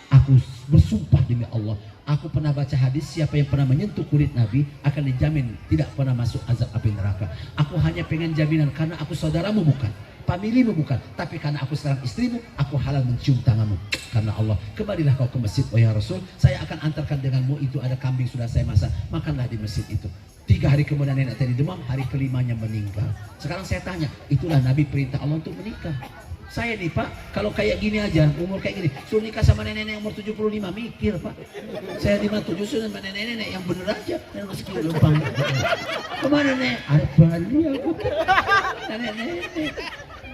Aku bersumpah demi Allah, aku pernah baca hadis, siapa yang pernah menyentuh kulit Nabi akan dijamin tidak pernah masuk azab api neraka. Aku hanya pengen jaminan karena aku saudaramu bukan, familimu bukan, tapi karena aku sekarang istrimu, aku halal mencium tanganmu. Karena Allah, kembalilah kau ke masjid, oh ya Rasul, saya akan antarkan denganmu, itu ada kambing sudah saya masak, makanlah di masjid itu. 3 hari kemudian nenek tadi demam, hari kelimanya meninggal. Sekarang saya tanya, itulah Nabi perintah Allah untuk menikah. Saya nih Pak, kalau kayak gini aja, umur kayak gini, suruh nikah sama nenek-nenek umur 75, mikir Pak. Saya 57 sudah sama nenek-nenek yang bener aja, yang masih lubang. Kemana Nek? Ada Bali aku. Nenek-nenek.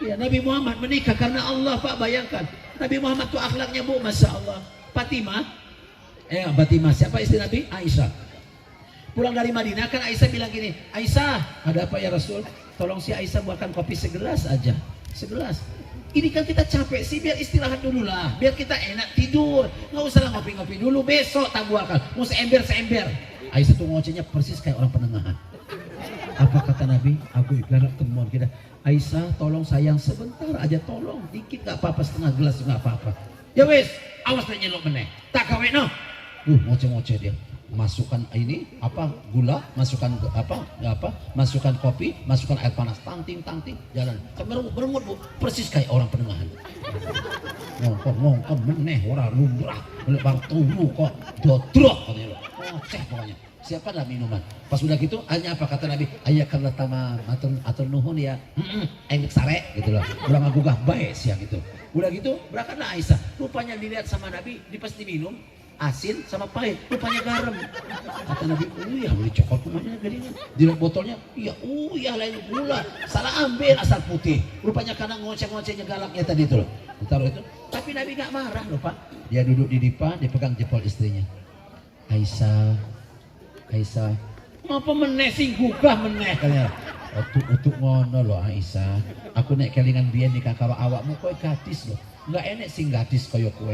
Ya, Nabi Muhammad menikah karena Allah Pak, bayangkan. Nabi Muhammad tuh akhlaknya Bu, Masya Allah. Fatimah, Fatimah siapa istri Nabi? Aisyah. Pulang dari Madinah kan Aisyah bilang gini, Aisyah, ada apa ya Rasul? Tolong si Aisyah buatkan kopi segelas aja, segelas. Ini kan kita capek sih, biar istirahat dulu lah, biar kita enak tidur. Nggak usah lah ngopi-ngopi dulu, besok tak buatkan. Mau seember-seember. Aisyah tuh ngocehnya persis kayak orang penengahan. Apa kata Nabi? Aku iklan temuan kita. Aisyah, tolong sayang sebentar aja, tolong dikit, nggak apa-apa, setengah gelas nggak apa-apa. Ya wes, awas tak nyelok meneh. Tak kawin no. Ngoceh-ngoceh dia. Masukkan ini apa gula, masukkan masukkan kopi, masukkan air panas, tangting jalan beremut bu, persis kayak orang penengahan. ngongkon meneh orang lumrah bang tunggu kok dodrok katanya lo, ngoceh pokoknya. Siapkanlah minuman. Pas udah gitu hanya apa kata Nabi, ayah kalau tama atur nuhun ya enak sare gitu loh, ulang agugah baik sih gitu. Udah gitu berangkatlah Aisyah, rupanya dilihat sama Nabi pas diminum asin sama pahit, rupanya garam. Kata Nabi, ya beli coklat kumanya garingan. Dilihat botolnya, iya lain gula, salah ambil asal putih. Rupanya karena ngoceh-ngocehnya galaknya tadi itu loh. Ditaruh itu, tapi Nabi gak marah loh Pak. Dia duduk di depan, dia pegang jempol istrinya. Aisyah, apa meneh sing gugah meneh katanya. Utuk ngono loh Aisyah. Aku nek kelingan biyen nikah karo awakmu kowe gadis loh. Enggak enek sing gadis kaya kowe.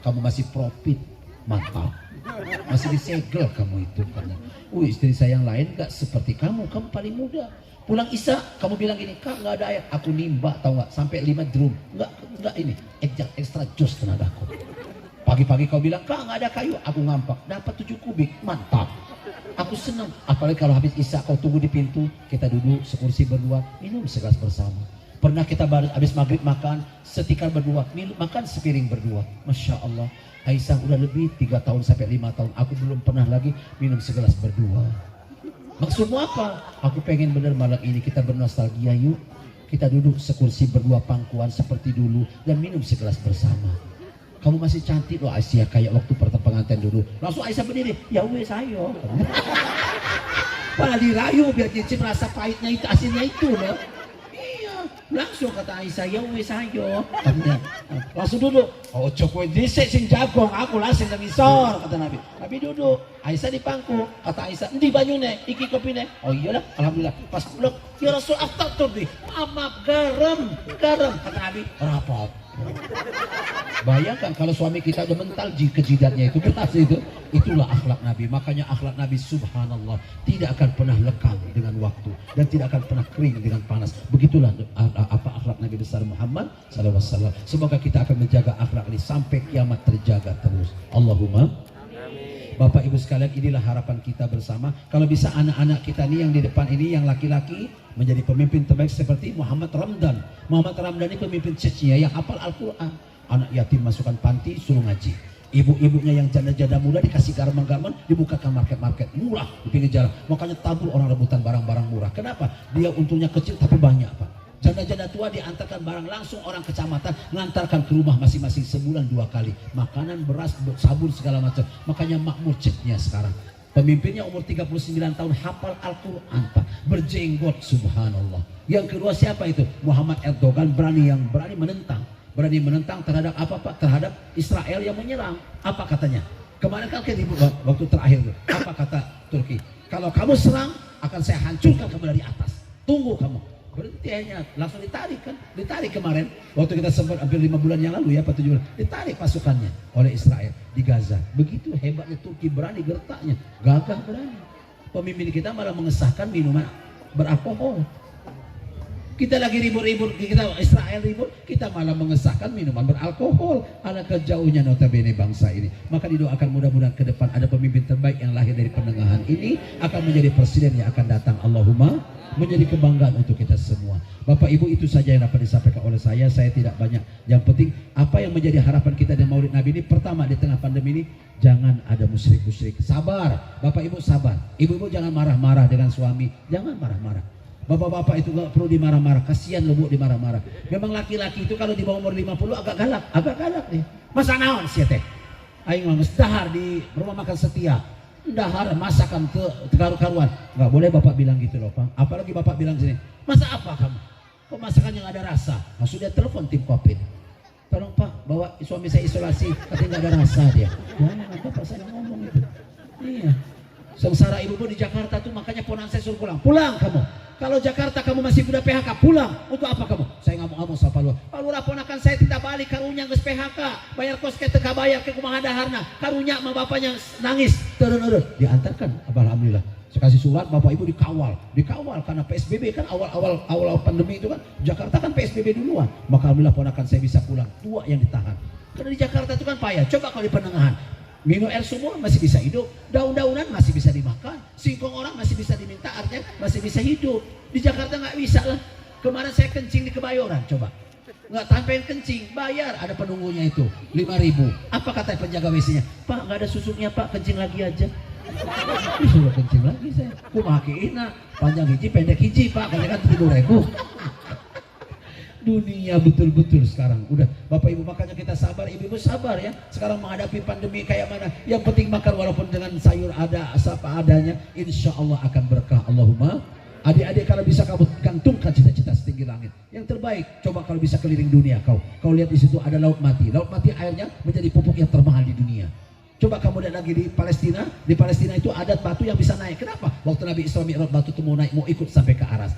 Kamu masih profit. Mantap, masih disegel kamu itu karena istri saya yang lain gak seperti kamu paling muda. Pulang Isya kamu bilang gini, Kak nggak ada air, aku nimba tahu nggak sampai 5 drum, nggak ini extra jos tenagaku. Pagi-pagi kau bilang, Kak nggak ada kayu, aku ngampak dapat 7 kubik, mantap. Aku senang, apalagi kalau habis Isya kau tunggu di pintu, kita duduk sekursi berdua, minum segelas bersama. Pernah kita habis maghrib makan setikar berdua, makan sepiring berdua, masya Allah. Aisyah udah lebih 3 tahun sampai 5 tahun, aku belum pernah lagi minum segelas berdua. Maksudmu apa? Aku pengen bener malam ini kita bernostalgia yuk. Kita duduk sekursi berdua pangkuan seperti dulu dan minum segelas bersama. Kamu masih cantik loh Aisyah, kayak waktu pengantin dulu. Langsung Aisyah berdiri, ya wes ayo. Malah dirayu biar cicip rasa pahitnya itu, asinnya itu loh. Langsung kata Aisyah, ya wis ayo. Langsung duduk. Oh cokwe dhisik sing jagong, aku langsung nang ngisor kata Nabi. Nabi duduk, Aisyah di pangku. Kata Aisyah, "Endi banyune? Iki kopine?" Oh iyalah, alhamdulillah. Pas pulang, ya Rasul aftatur di. Maaf garam. Kata Nabi, ora apa-apa. Bayangkan kalau suami kita udah mental ke jidatnya itu belas itu. Itulah akhlak Nabi. Makanya akhlak Nabi subhanallah tidak akan pernah lekang dengan waktu dan tidak akan pernah kering dengan panas. Begitulah apa akhlak Nabi besar Muhammad SAW. Semoga kita akan menjaga akhlak ini sampai kiamat terjaga terus. Allahumma. Bapak Ibu sekalian, inilah harapan kita bersama. Kalau bisa anak-anak kita nih yang di depan ini yang laki-laki menjadi pemimpin terbaik seperti Muhammad Ramdan. Muhammad Ramdan ini pemimpin Chechnya yang hafal Al-Quran. Anak yatim masukkan panti suruh ngaji. Ibu-ibunya yang janda-janda muda dikasih garmen-garmen, dibukakan market-market murah di pinggir jalan. Makanya tabur orang rebutan barang-barang murah. Kenapa? Dia untungnya kecil tapi banyak Pak. Janda-janda tua diantarkan barang langsung orang kecamatan ngantarkan ke rumah masing-masing sebulan 2 kali. Makanan, beras, sabun segala macam. Makanya makmur Ceknya sekarang. Pemimpinnya umur 39 tahun hafal Al-Quran Pak. Berjenggot subhanallah. Yang kedua siapa itu? Muhammad Erdogan berani menentang. Berani menentang terhadap apa Pak? Terhadap Israel yang menyerang. Apa katanya? Kemarin kan waktu terakhir itu. Apa kata Turki? Kalau kamu serang akan saya hancurkan kamu dari atas. Tunggu kamu. Berhenti hanya langsung ditarik kemarin waktu kita sempat hampir 5 bulan yang lalu ya 7 bulan ditarik pasukannya oleh Israel di Gaza. Begitu hebatnya Turki, berani gertaknya, gagah berani. Pemimpin kita malah mengesahkan minuman beralkohol. Kita lagi ribut-ribut, kita Israel ribut, kita malah mengesahkan minuman beralkohol. Alangkah jauhnya notabene bangsa ini. Maka didoakan mudah-mudahan ke depan ada pemimpin terbaik yang lahir dari penengahan ini akan menjadi presiden yang akan datang. Allahumma, menjadi kebanggaan untuk kita semua. Bapak Ibu, itu saja yang dapat disampaikan oleh saya. Saya tidak banyak. Yang penting apa yang menjadi harapan kita di Maulid Nabi ini, pertama di tengah pandemi ini jangan ada musyrik-musyrik. Sabar, Bapak Ibu sabar. Ibu-ibu jangan marah-marah dengan suami, jangan marah-marah. Bapak-bapak itu gak perlu dimarah-marah, kasihan loh Bu dimarah-marah. Memang laki-laki itu kalau di bawah umur 50 agak galak nih. Masa naon sih teh? Aing ngomong dahar di rumah makan Setia. Dahar masakan ke karu-karuan. Nggak boleh Bapak bilang gitu loh Pak. Apalagi Bapak bilang sini, masa apa kamu? Kok masakan yang ada rasa? Maksudnya telepon tim Covid. Tolong Pak, bawa suami saya isolasi, katanya nggak ada rasa dia. Jangan bapak saya ngomong itu. Iya. Sengsara ibu di Jakarta tuh, makanya ponakan saya suruh pulang. Pulang kamu. Kalau Jakarta kamu masih udah PHK, pulang. Untuk apa kamu? Saya ngomong sama Pak Lurah. Pak Lurah, ponakan saya tidak balik, karunya nges PHK. Bayar kos ke teka bayar ke kumaha daharna. Karunya sama bapaknya nangis. Terus diantarkan. Alhamdulillah. Saya kasih surat, bapak ibu dikawal karena PSBB kan awal pandemi itu kan Jakarta kan PSBB duluan. Maka alhamdulillah ponakan saya bisa pulang. Dua yang ditahan. Karena di Jakarta itu kan payah. Coba kalau di Penengahan, minum air sumur masih bisa hidup, daun-daunan masih bisa dimakan, singkong orang masih bisa diminta, artinya masih bisa hidup. Di Jakarta nggak bisa lah. Kemarin saya kencing di Kebayoran, coba nggak tambahin kencing, bayar, ada penunggunya itu 5.000. Apa kata penjaga WC-nya? Pak, nggak ada susuknya Pak, kencing lagi aja. Disuruh kencing lagi saya. Kumakiina panjang hiji pendek hiji Pak, karena kan 7.000. Dunia betul-betul sekarang. Udah Bapak Ibu, makanya kita sabar, ibu-ibu sabar ya. Sekarang menghadapi pandemi kayak mana, yang penting makan walaupun dengan sayur ada, apa adanya, insya Allah akan berkah. Allahumma. Adik-adik, kalau bisa kamu gantungkan cita-cita setinggi langit. Yang terbaik, coba kalau bisa keliling dunia kau lihat di situ ada laut mati. Laut mati airnya menjadi pupuk yang termahal di dunia. Coba kamu lihat lagi di Palestina itu ada batu yang bisa naik. Kenapa? Waktu Nabi Isra Mi'raj batu itu mau naik, mau ikut sampai ke aras.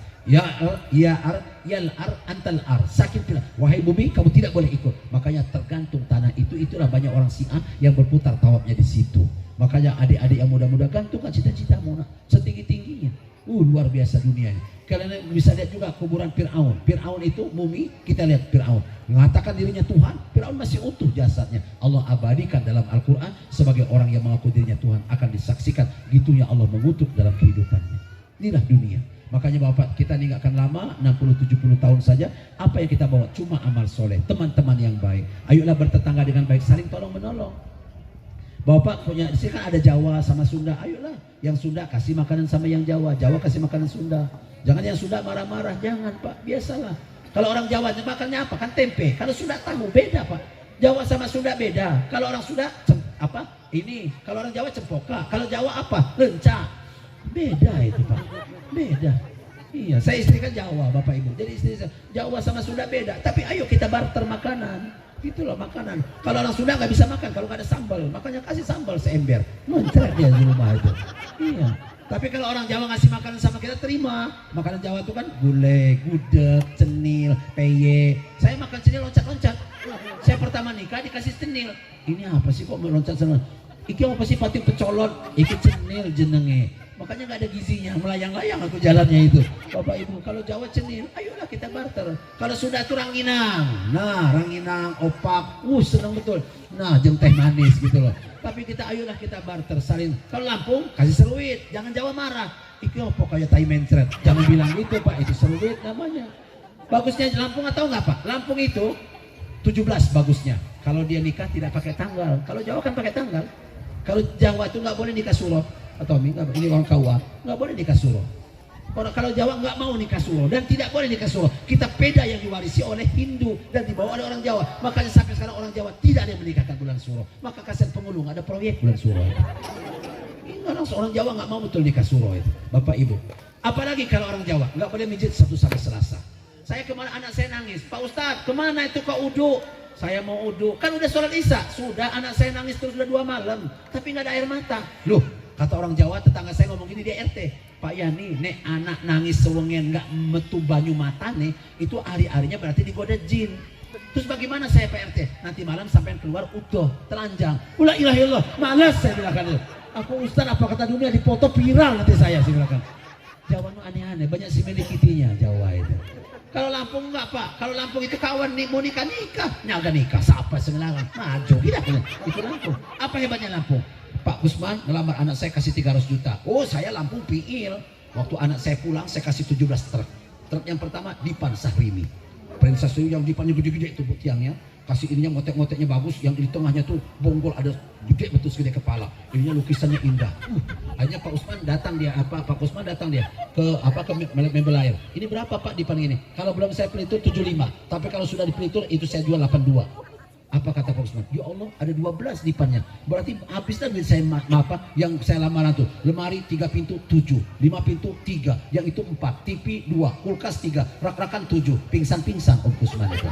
Antal ar, sakit bilang, wahai bumi kamu tidak boleh ikut. Makanya tergantung tanah itulah banyak orang Syiah yang berputar tawafnya di situ. Makanya adik-adik yang muda-muda gantungkan cita-citamu setinggi-tingginya. Luar biasa dunia ini. Kalian bisa lihat juga kuburan Fir'aun. Fir'aun itu mumi, kita lihat Fir'aun mengatakan dirinya Tuhan. Fir'aun masih utuh jasadnya. Allah abadikan dalam Al-Quran sebagai orang yang mengaku dirinya Tuhan akan disaksikan. Gitunya Allah mengutuk dalam kehidupannya. Inilah dunia. Makanya Bapak, kita ini gak akan lama, 60-70 tahun saja. Apa yang kita bawa? Cuma amal soleh, teman-teman yang baik. Ayolah bertetangga dengan baik, saling tolong menolong. Bapak punya, di sini kan ada Jawa sama Sunda. Ayolah, yang Sunda kasih makanan sama yang Jawa, Jawa kasih makanan Sunda. Jangan yang Sunda marah-marah, jangan Pak, biasalah. Kalau orang Jawa makannya apa? Kan tempe. Kalau Sunda tahu, beda Pak. Jawa sama Sunda beda. Kalau orang Sunda ini, kalau orang Jawa cempoka. Kalau Jawa apa? Lenca. Beda itu Pak, beda. Iya, saya istri kan Jawa Bapak Ibu. Jadi istri saya Jawa sama Sunda beda. Tapi ayo kita barter makanan. Itulah makanan. Kalau orang Sunda nggak bisa makan kalau nggak ada sambal, makanya kasih sambal seember. Muncrat dia di rumah itu. Iya. Tapi kalau orang Jawa ngasih makanan sama kita, terima. Makanan Jawa itu kan gulai, gudeg, cenil, peye. Saya makan cenil loncat-loncat. Saya pertama nikah dikasih cenil. Ini apa sih kok meloncat sana? Iki apa sih pati pecolot? Iki cenil jenenge. Makanya nggak ada gizinya, melayang-layang aku jalannya itu. Bapak Ibu, kalau Jawa cenil, ayolah kita barter. Kalau Sunda itu ranginang, nah ranginang, opak, senang betul. Nah jeng teh manis gitu loh. Tapi kita ayolah kita barter, saling. Kalau Lampung kasih seruit, jangan Jawa marah. Iki apa kayak tai mencret? Jangan bilang itu Pak, itu seruit namanya. Bagusnya Lampung atau nggak Pak? Lampung itu 17 bagusnya. Kalau dia nikah tidak pakai tanggal. Kalau Jawa kan pakai tanggal. Kalau Jawa itu nggak boleh nikah suro. Atau ini orang Kawa nggak boleh nikah suro. Kalau Jawa nggak mau nikah suro dan tidak boleh nikah suro. Kita peda yang diwarisi oleh Hindu dan dibawa oleh orang Jawa. Makanya sampai sekarang orang Jawa tidak ada yang menikahkan bulan suro. Maka kasihan pengulung ada proyek bulan suro. Ini orang Jawa nggak mau betul nikah suro itu, Bapak Ibu. Apalagi kalau orang Jawa nggak boleh mijit Sabtu sampai Selasa. Saya kemana anak saya nangis, Pak Ustadz kemana itu kok uduk? Saya mau uduk, kan udah sholat isya. Sudah anak saya nangis terus udah 2 malam, tapi nggak ada air mata. Loh, kata orang Jawa, tetangga saya ngomong gini di RT, Pak Yani, nek anak nangis sewengen nggak metu banyu mata nih, itu hari-harinya berarti digoda jin. Terus bagaimana saya Pak RT? Nanti malam sampai keluar utuh, telanjang. Ulah ilaha illallah, malas saya bilang itu. Aku Ustaz apa kata dunia dipoto viral nanti saya bilang. Jawa nu aneh-aneh, banyak si milikitinya Jawa itu. Kalau Lampung enggak Pak, kalau Lampung itu kawan nih mau nikah, nyaga nikah, siapa sebenarnya maju, tidak itu Lampung. Apa hebatnya Lampung? Pak Kusman ngelamar anak saya kasih 300 juta. Oh saya Lampung piil. Waktu anak saya pulang saya kasih 17 truk. Truk yang pertama Dipan Sahrimi. Princess yang dipannya gede-gede itu tiangnya. Kasih ininya ngotek-ngoteknya bagus. Yang di tengahnya tuh bonggol ada gede betul segede kepala. Ininya lukisannya indah. Akhirnya Pak Usman datang dia Pak Usman datang dia ke Mebelair. Ini berapa Pak Dipan ini? Kalau belum saya pelitur 75. Tapi kalau sudah dipelitur itu saya jual 82. Apa kata Pak Usman? Ya Allah, ada 12 lipannya. Berarti habis duit saya yang saya lamaran tuh. Lemari 3 pintu 7, 5 pintu 3, yang itu 4, TV 2, kulkas 3, rak-rakan 7, pingsan-pingsan Om Usman itu.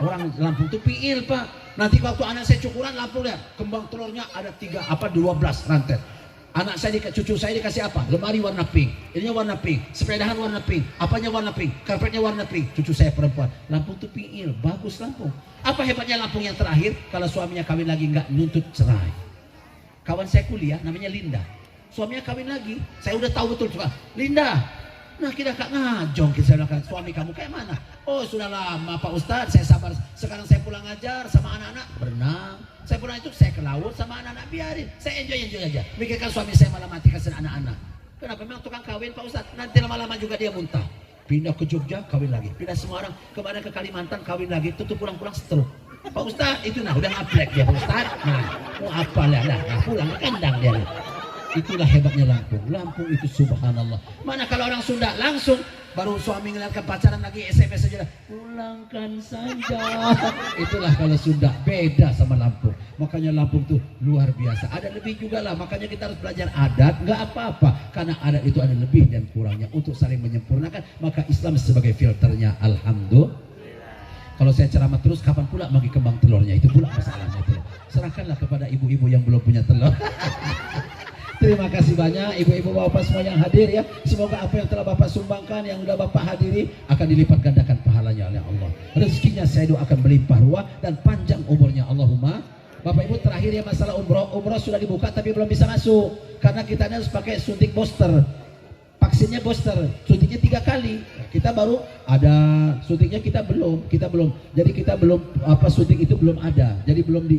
Orang Lampung tuh piil, Pak. Nanti waktu anak saya cukuran Lampung lihat, kembang telurnya ada 12 rantai. Anak saya, cucu saya dikasih apa? Lemari warna pink, ininya warna pink, sepedahan warna pink, apanya warna pink, karpetnya warna pink. Cucu saya perempuan. Lampung tuh piil, bagus Lampung. Apa hebatnya Lampung yang terakhir? Kalau suaminya kawin lagi nggak nuntut cerai. Kawan saya kuliah namanya Linda, suaminya kawin lagi. Saya udah tahu betul juga, Linda. Nah kita kak ngajong, saya bilang, suami kamu kayak mana? Oh sudah lama Pak Ustadz, saya sabar. Sekarang saya pulang ngajar sama anak-anak, berenang. Saya pulang itu saya ke laut sama anak-anak, biarin. Saya enjoy aja. Mikirkan suami saya malah mati kasihan anak-anak. Kenapa? Memang tukang kawin Pak Ustadz. Nanti lama-lama juga dia muntah. Pindah ke Jogja, kawin lagi. Pindah Semarang, kemarin ke Kalimantan, kawin lagi. Tutup pulang-pulang stroke. Pak Ustadz itu nah udah ngaplek dia Pak Ustadz. Nah mau apa lah, pulang ke kandang dia. Itulah hebatnya Lampung. Lampung itu subhanallah. Mana kalau orang Sunda langsung baru suami ngeliatkan pacaran lagi SMS saja, pulangkan saja. Itulah kalau Sunda, beda sama Lampung. Makanya Lampung tuh luar biasa. Ada lebih juga lah. Makanya kita harus belajar adat. Nggak apa-apa, karena adat itu ada lebih dan kurangnya untuk saling menyempurnakan. Maka Islam sebagai filternya, alhamdulillah. Kalau saya ceramah terus, kapan pula bagi kembang telurnya? Itu pula masalahnya itu. Serahkanlah kepada ibu-ibu yang belum punya telur. Terima kasih banyak ibu-ibu bapak semua yang hadir ya. Semoga apa yang telah bapak sumbangkan, yang sudah bapak hadiri akan dilipat gandakan pahalanya oleh Allah. Rezekinya saya doakan berlimpah ruah dan panjang umurnya Allahumma. Bapak ibu terakhir ya masalah umroh. Umroh sudah dibuka tapi belum bisa masuk karena kita harus pakai suntik booster. Vaksinnya booster, suntiknya 3 kali. Kita baru ada suntiknya, kita belum. Jadi kita belum suntik itu belum ada. Jadi belum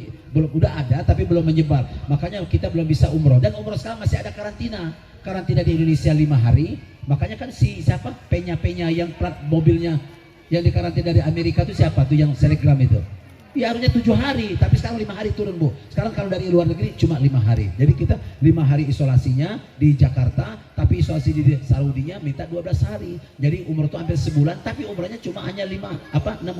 udah ada tapi belum menyebar. Makanya kita belum bisa umroh. Dan umroh sekarang masih ada karantina. Karantina di Indonesia 5 hari. Makanya kan si siapa? Penya yang plat mobilnya yang dikarantina dari Amerika itu siapa tuh yang selebgram itu? Ya harusnya 7 hari, tapi sekarang 5 hari turun Bu. Sekarang kalau dari luar negeri cuma 5 hari. Jadi kita 5 hari isolasinya di Jakarta, tapi isolasi di Saudinya minta 12 hari. Jadi umroh itu hampir sebulan, tapi umrohnya cuma hanya 6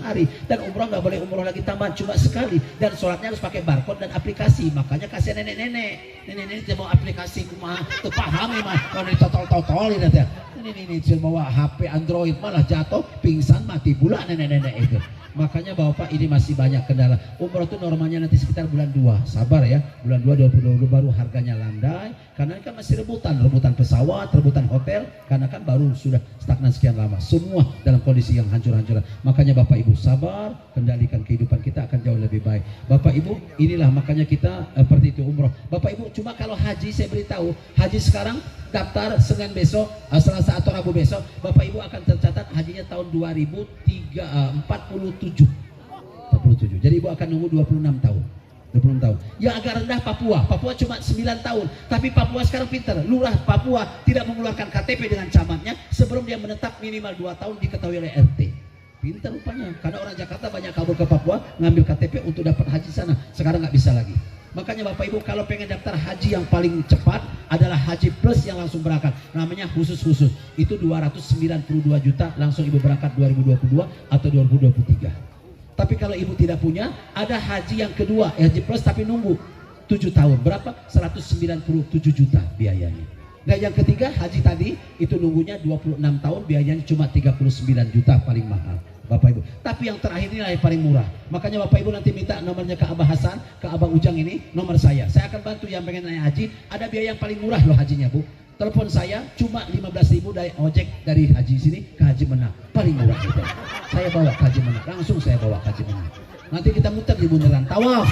hari. Dan umroh nggak boleh umroh lagi tambahan, cuma sekali. Dan sholatnya harus pakai barcode dan aplikasi. Makanya kasih nenek-nenek mau aplikasi kumaha, tuh paham mah kalau ditotol-totolin aja. Ini semua HP Android malah jatuh, pingsan, mati pula nenek-nenek itu. Makanya Bapak ini masih banyak kendala. Umroh itu normalnya nanti sekitar bulan 2. Sabar ya, bulan 2 2022 baru harganya landai. Karena kan masih rebutan pesawat, rebutan hotel. Karena kan baru sudah stagnan sekian lama. Semua dalam kondisi yang hancur-hancuran. Makanya Bapak Ibu sabar, kendalikan kehidupan kita akan jauh lebih baik. Bapak Ibu, inilah makanya kita seperti itu umroh. Bapak Ibu, cuma kalau haji saya beritahu, haji sekarang daftar Senin besok, Selasa atau Rabu besok, Bapak Ibu akan tercatat hajinya tahun 2047. Jadi Ibu akan nunggu 26 tahun. Yang agak rendah Papua cuma 9 tahun. Tapi Papua sekarang pintar. Lurah Papua tidak mengeluarkan KTP dengan camatnya sebelum dia menetap minimal 2 tahun diketahui oleh RT. Pintar rupanya. Karena orang Jakarta banyak kabur ke Papua ngambil KTP untuk dapat haji sana. Sekarang nggak bisa lagi. Makanya Bapak Ibu kalau pengen daftar haji yang paling cepat adalah Haji Plus yang langsung berangkat. Namanya khusus. Itu 292 juta langsung Ibu berangkat 2022 atau 2023. Tapi kalau Ibu tidak punya, ada haji yang kedua, Haji Plus tapi nunggu 7 tahun. Berapa? 197 juta biayanya. Nah yang ketiga haji tadi itu nunggunya 26 tahun, biayanya cuma 39 juta paling mahal. Bapak Ibu, tapi yang terakhir ini yang paling murah. Makanya Bapak Ibu nanti minta nomornya ke Abah Hasan, ke Abah Ujang, ini nomor saya akan bantu yang pengen naik haji. Ada biaya yang paling murah loh hajinya Bu. Telepon saya cuma 15.000 dari ojek dari haji sini ke Haji Menang, paling murah itu. Saya bawa ke Haji Menang, langsung saya bawa ke Haji Menang. Nanti kita muter di bundaran, tawaf,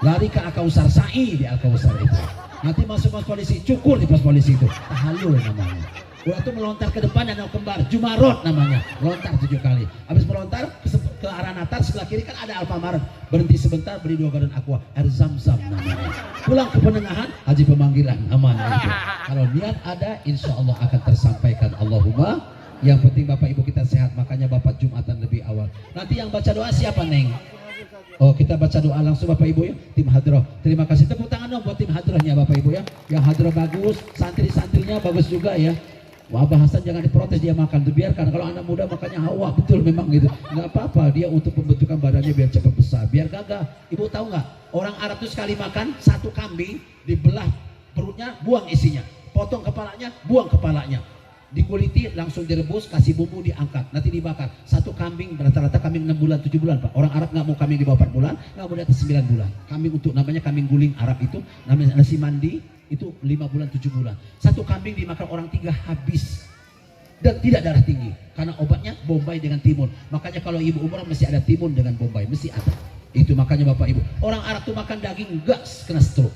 lari ke Al-Kausar, sa'i di Al-Kausar itu. Nanti masuk pos polisi, cukur di pos polisi itu, tahallul namanya. Udah tuh melontar ke depan danau kembar, Jumarot namanya, melontar 7 kali. Habis melontar ke arah Natar, sebelah kiri kan ada Alfamart, berhenti sebentar beli 2 galon aqua, air zam-zam namanya. Pulang ke Penengahan, haji pemanggilan namanya itu. Kalau niat ada, insya Allah akan tersampaikan. Allahumma. Yang penting Bapak Ibu kita sehat, makanya Bapak Jumatan lebih awal. Nanti yang baca doa siapa Neng? Oh kita baca doa langsung Bapak Ibu ya, tim hadroh. Terima kasih, tepuk tangan dong buat tim hadrohnya Bapak Ibu ya. Yang hadroh bagus, santri-santrinya bagus juga ya. Wah, Hasan jangan diprotes, dia makan tuh, biarkan. Kalau anak muda makannya Hawa, betul memang gitu, nggak apa-apa, dia untuk pembentukan badannya biar cepat besar, biar gagah. Ibu tahu nggak, orang Arab tuh sekali makan satu kambing, dibelah perutnya, buang isinya, potong kepalanya, buang kepalanya, dikuliti, langsung direbus, kasih bumbu, diangkat, nanti dibakar. Satu kambing, rata-rata kambing 6 bulan 7 bulan Pak. Orang Arab nggak mau kambing di bawah 4 bulan, nggak mau di atas 9 bulan. Kambing untuk, namanya kambing guling Arab itu, namanya nasi mandi, itu 5 bulan 7 bulan. Satu kambing dimakan orang 3 habis, dan tidak darah tinggi karena obatnya Bombay dengan timun. Makanya kalau ibu umrah mesti ada timun dengan Bombay, mesti ada. Itu makanya Bapak Ibu, orang Arab tuh makan daging gas kena stroke.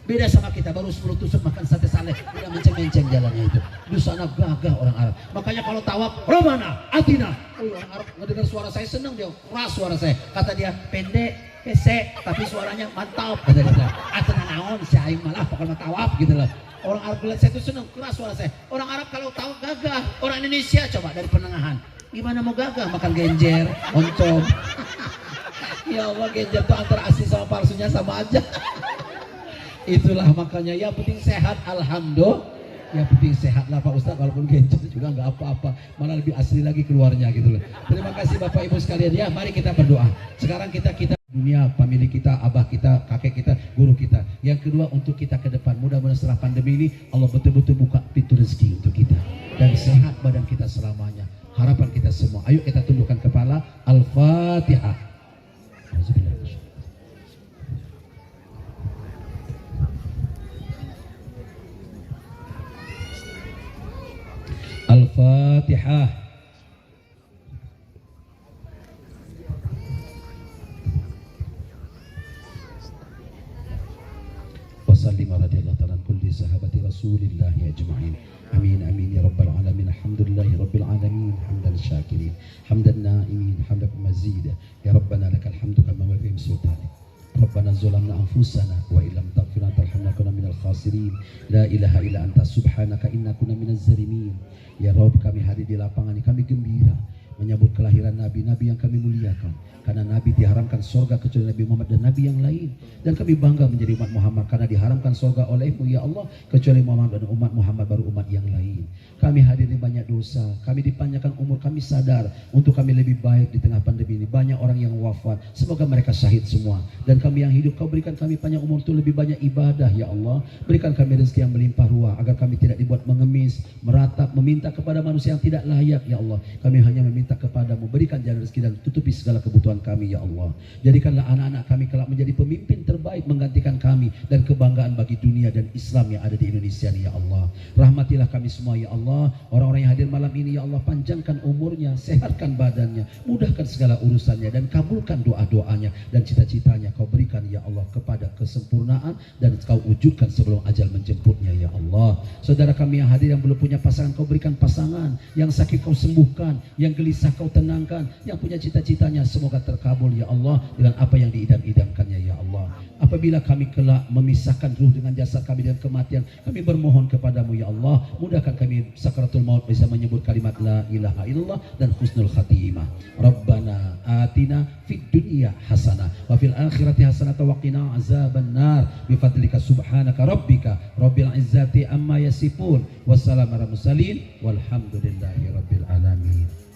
Beda sama kita, baru 10 tusuk makan sate saleh udah menceng-menceng jalannya itu. Di sana gagah orang Arab. Makanya kalau tawaf, Romana, Atina, orang Arab ngedengar suara saya senang, dia keras suara saya. Kata dia pendek, hese, tapi suaranya mantap. Kata dia, Atina naon, si aing malah pokoknya tawaf gitu loh. Orang Arab lihat saya itu senang, keras suara saya. Orang Arab kalau tahu gagah. Orang Indonesia coba dari penengahan, gimana mau gagah makan genjer, oncom. Ya Allah, genjer tuh antara asli sama palsunya sama aja. Itulah makanya yang penting sehat, alhamdulillah. Yang penting sehat lah Pak Ustadz, walaupun genjer juga nggak apa-apa, malah lebih asli lagi keluarnya gitu loh. Terima kasih Bapak Ibu sekalian ya, mari kita berdoa. Sekarang kita dunia, pemilik kita, abah kita, kakek kita, guru kita. Yang kedua untuk kita ke depan, mudah-mudahan setelah pandemi ini Allah betul-betul buka pintu rezeki untuk kita dan sehat badan kita selamanya. Harapan kita semua. Ayo kita tundukkan kepala. Al-Fatihah. Al-Fatihah. Wasallim radhiyallahu ta'ala kulli sahabati Rasulillahi ajma'in. Amin amin ya rabbal alamin. Alhamdulillahi rabbil alamin. Hamdan syakirin, hamdan na'imin, hamdan mazid. Ya Rabbana lakal hamdu kama wafihim sultanik. Rabbana zalamna anfusana wa illam taghfir lana tarhamna kunna minal khasirin. La ilaha illa anta subhanaka inna kunna minaz zalimin. Ya Rabb, kami hadir di lapangan ini, kami gembira menyambut kelahiran Nabi-Nabi yang kami muliakan. Karena Nabi diharamkan surga kecuali Nabi Muhammad dan Nabi yang lain. Dan kami bangga menjadi umat Muhammad karena diharamkan surga olehmu ya Allah, kecuali Muhammad dan umat Muhammad baru umat yang lain. Kami hadir di banyak dosa, kami dipanjangkan umur, kami sadar untuk kami lebih baik di tengah pandemi ini. Banyak orang yang wafat, semoga mereka syahid semua. Dan kami yang hidup, kau berikan kami panjang umur untuk lebih banyak ibadah ya Allah. Berikan kami rezeki yang melimpah ruah, agar kami tidak dibuat mengemis, meratap, meminta kepada manusia yang tidak layak ya Allah. Kami hanya meminta kepadamu, berikan jalan rezeki dan tutupi segala kebutuhan kami ya Allah. Jadikanlah anak-anak kami kelak menjadi pemimpin terbaik, menggantikan kami dan kebanggaan bagi dunia dan Islam yang ada di Indonesia ini ya Allah. Rahmatilah kami semua ya Allah. Orang-orang yang hadir malam ini ya Allah, panjangkan umurnya, sehatkan badannya, mudahkan segala urusannya dan kabulkan doa-doanya dan cita-citanya. Kau berikan ya Allah kepada kesempurnaan dan kau wujudkan sebelum ajal menjemputnya ya Allah. Saudara kami yang hadir yang belum punya pasangan, kau berikan pasangan. Yang sakit kau sembuhkan, yang gelisah kau tenangkan, yang punya cita-citanya semoga terkabul ya Allah dengan apa yang diidam-idamkannya ya Allah. Apabila kami kelak memisahkan ruh dengan jasad kami dan kematian, kami bermohon kepadamu ya Allah, mudahkan kami sakaratul maut bisa menyebut kalimat la ilaha illallah dan husnul khatimah. Rabbana atina fid dunya hasanah wa fil akhirati hasanah wa qina azaban nar bi fadlika subhanaka rabbika rabbil izzati amma yasifun wassalamu ala mursalin walhamdulillahi rabbil alamin.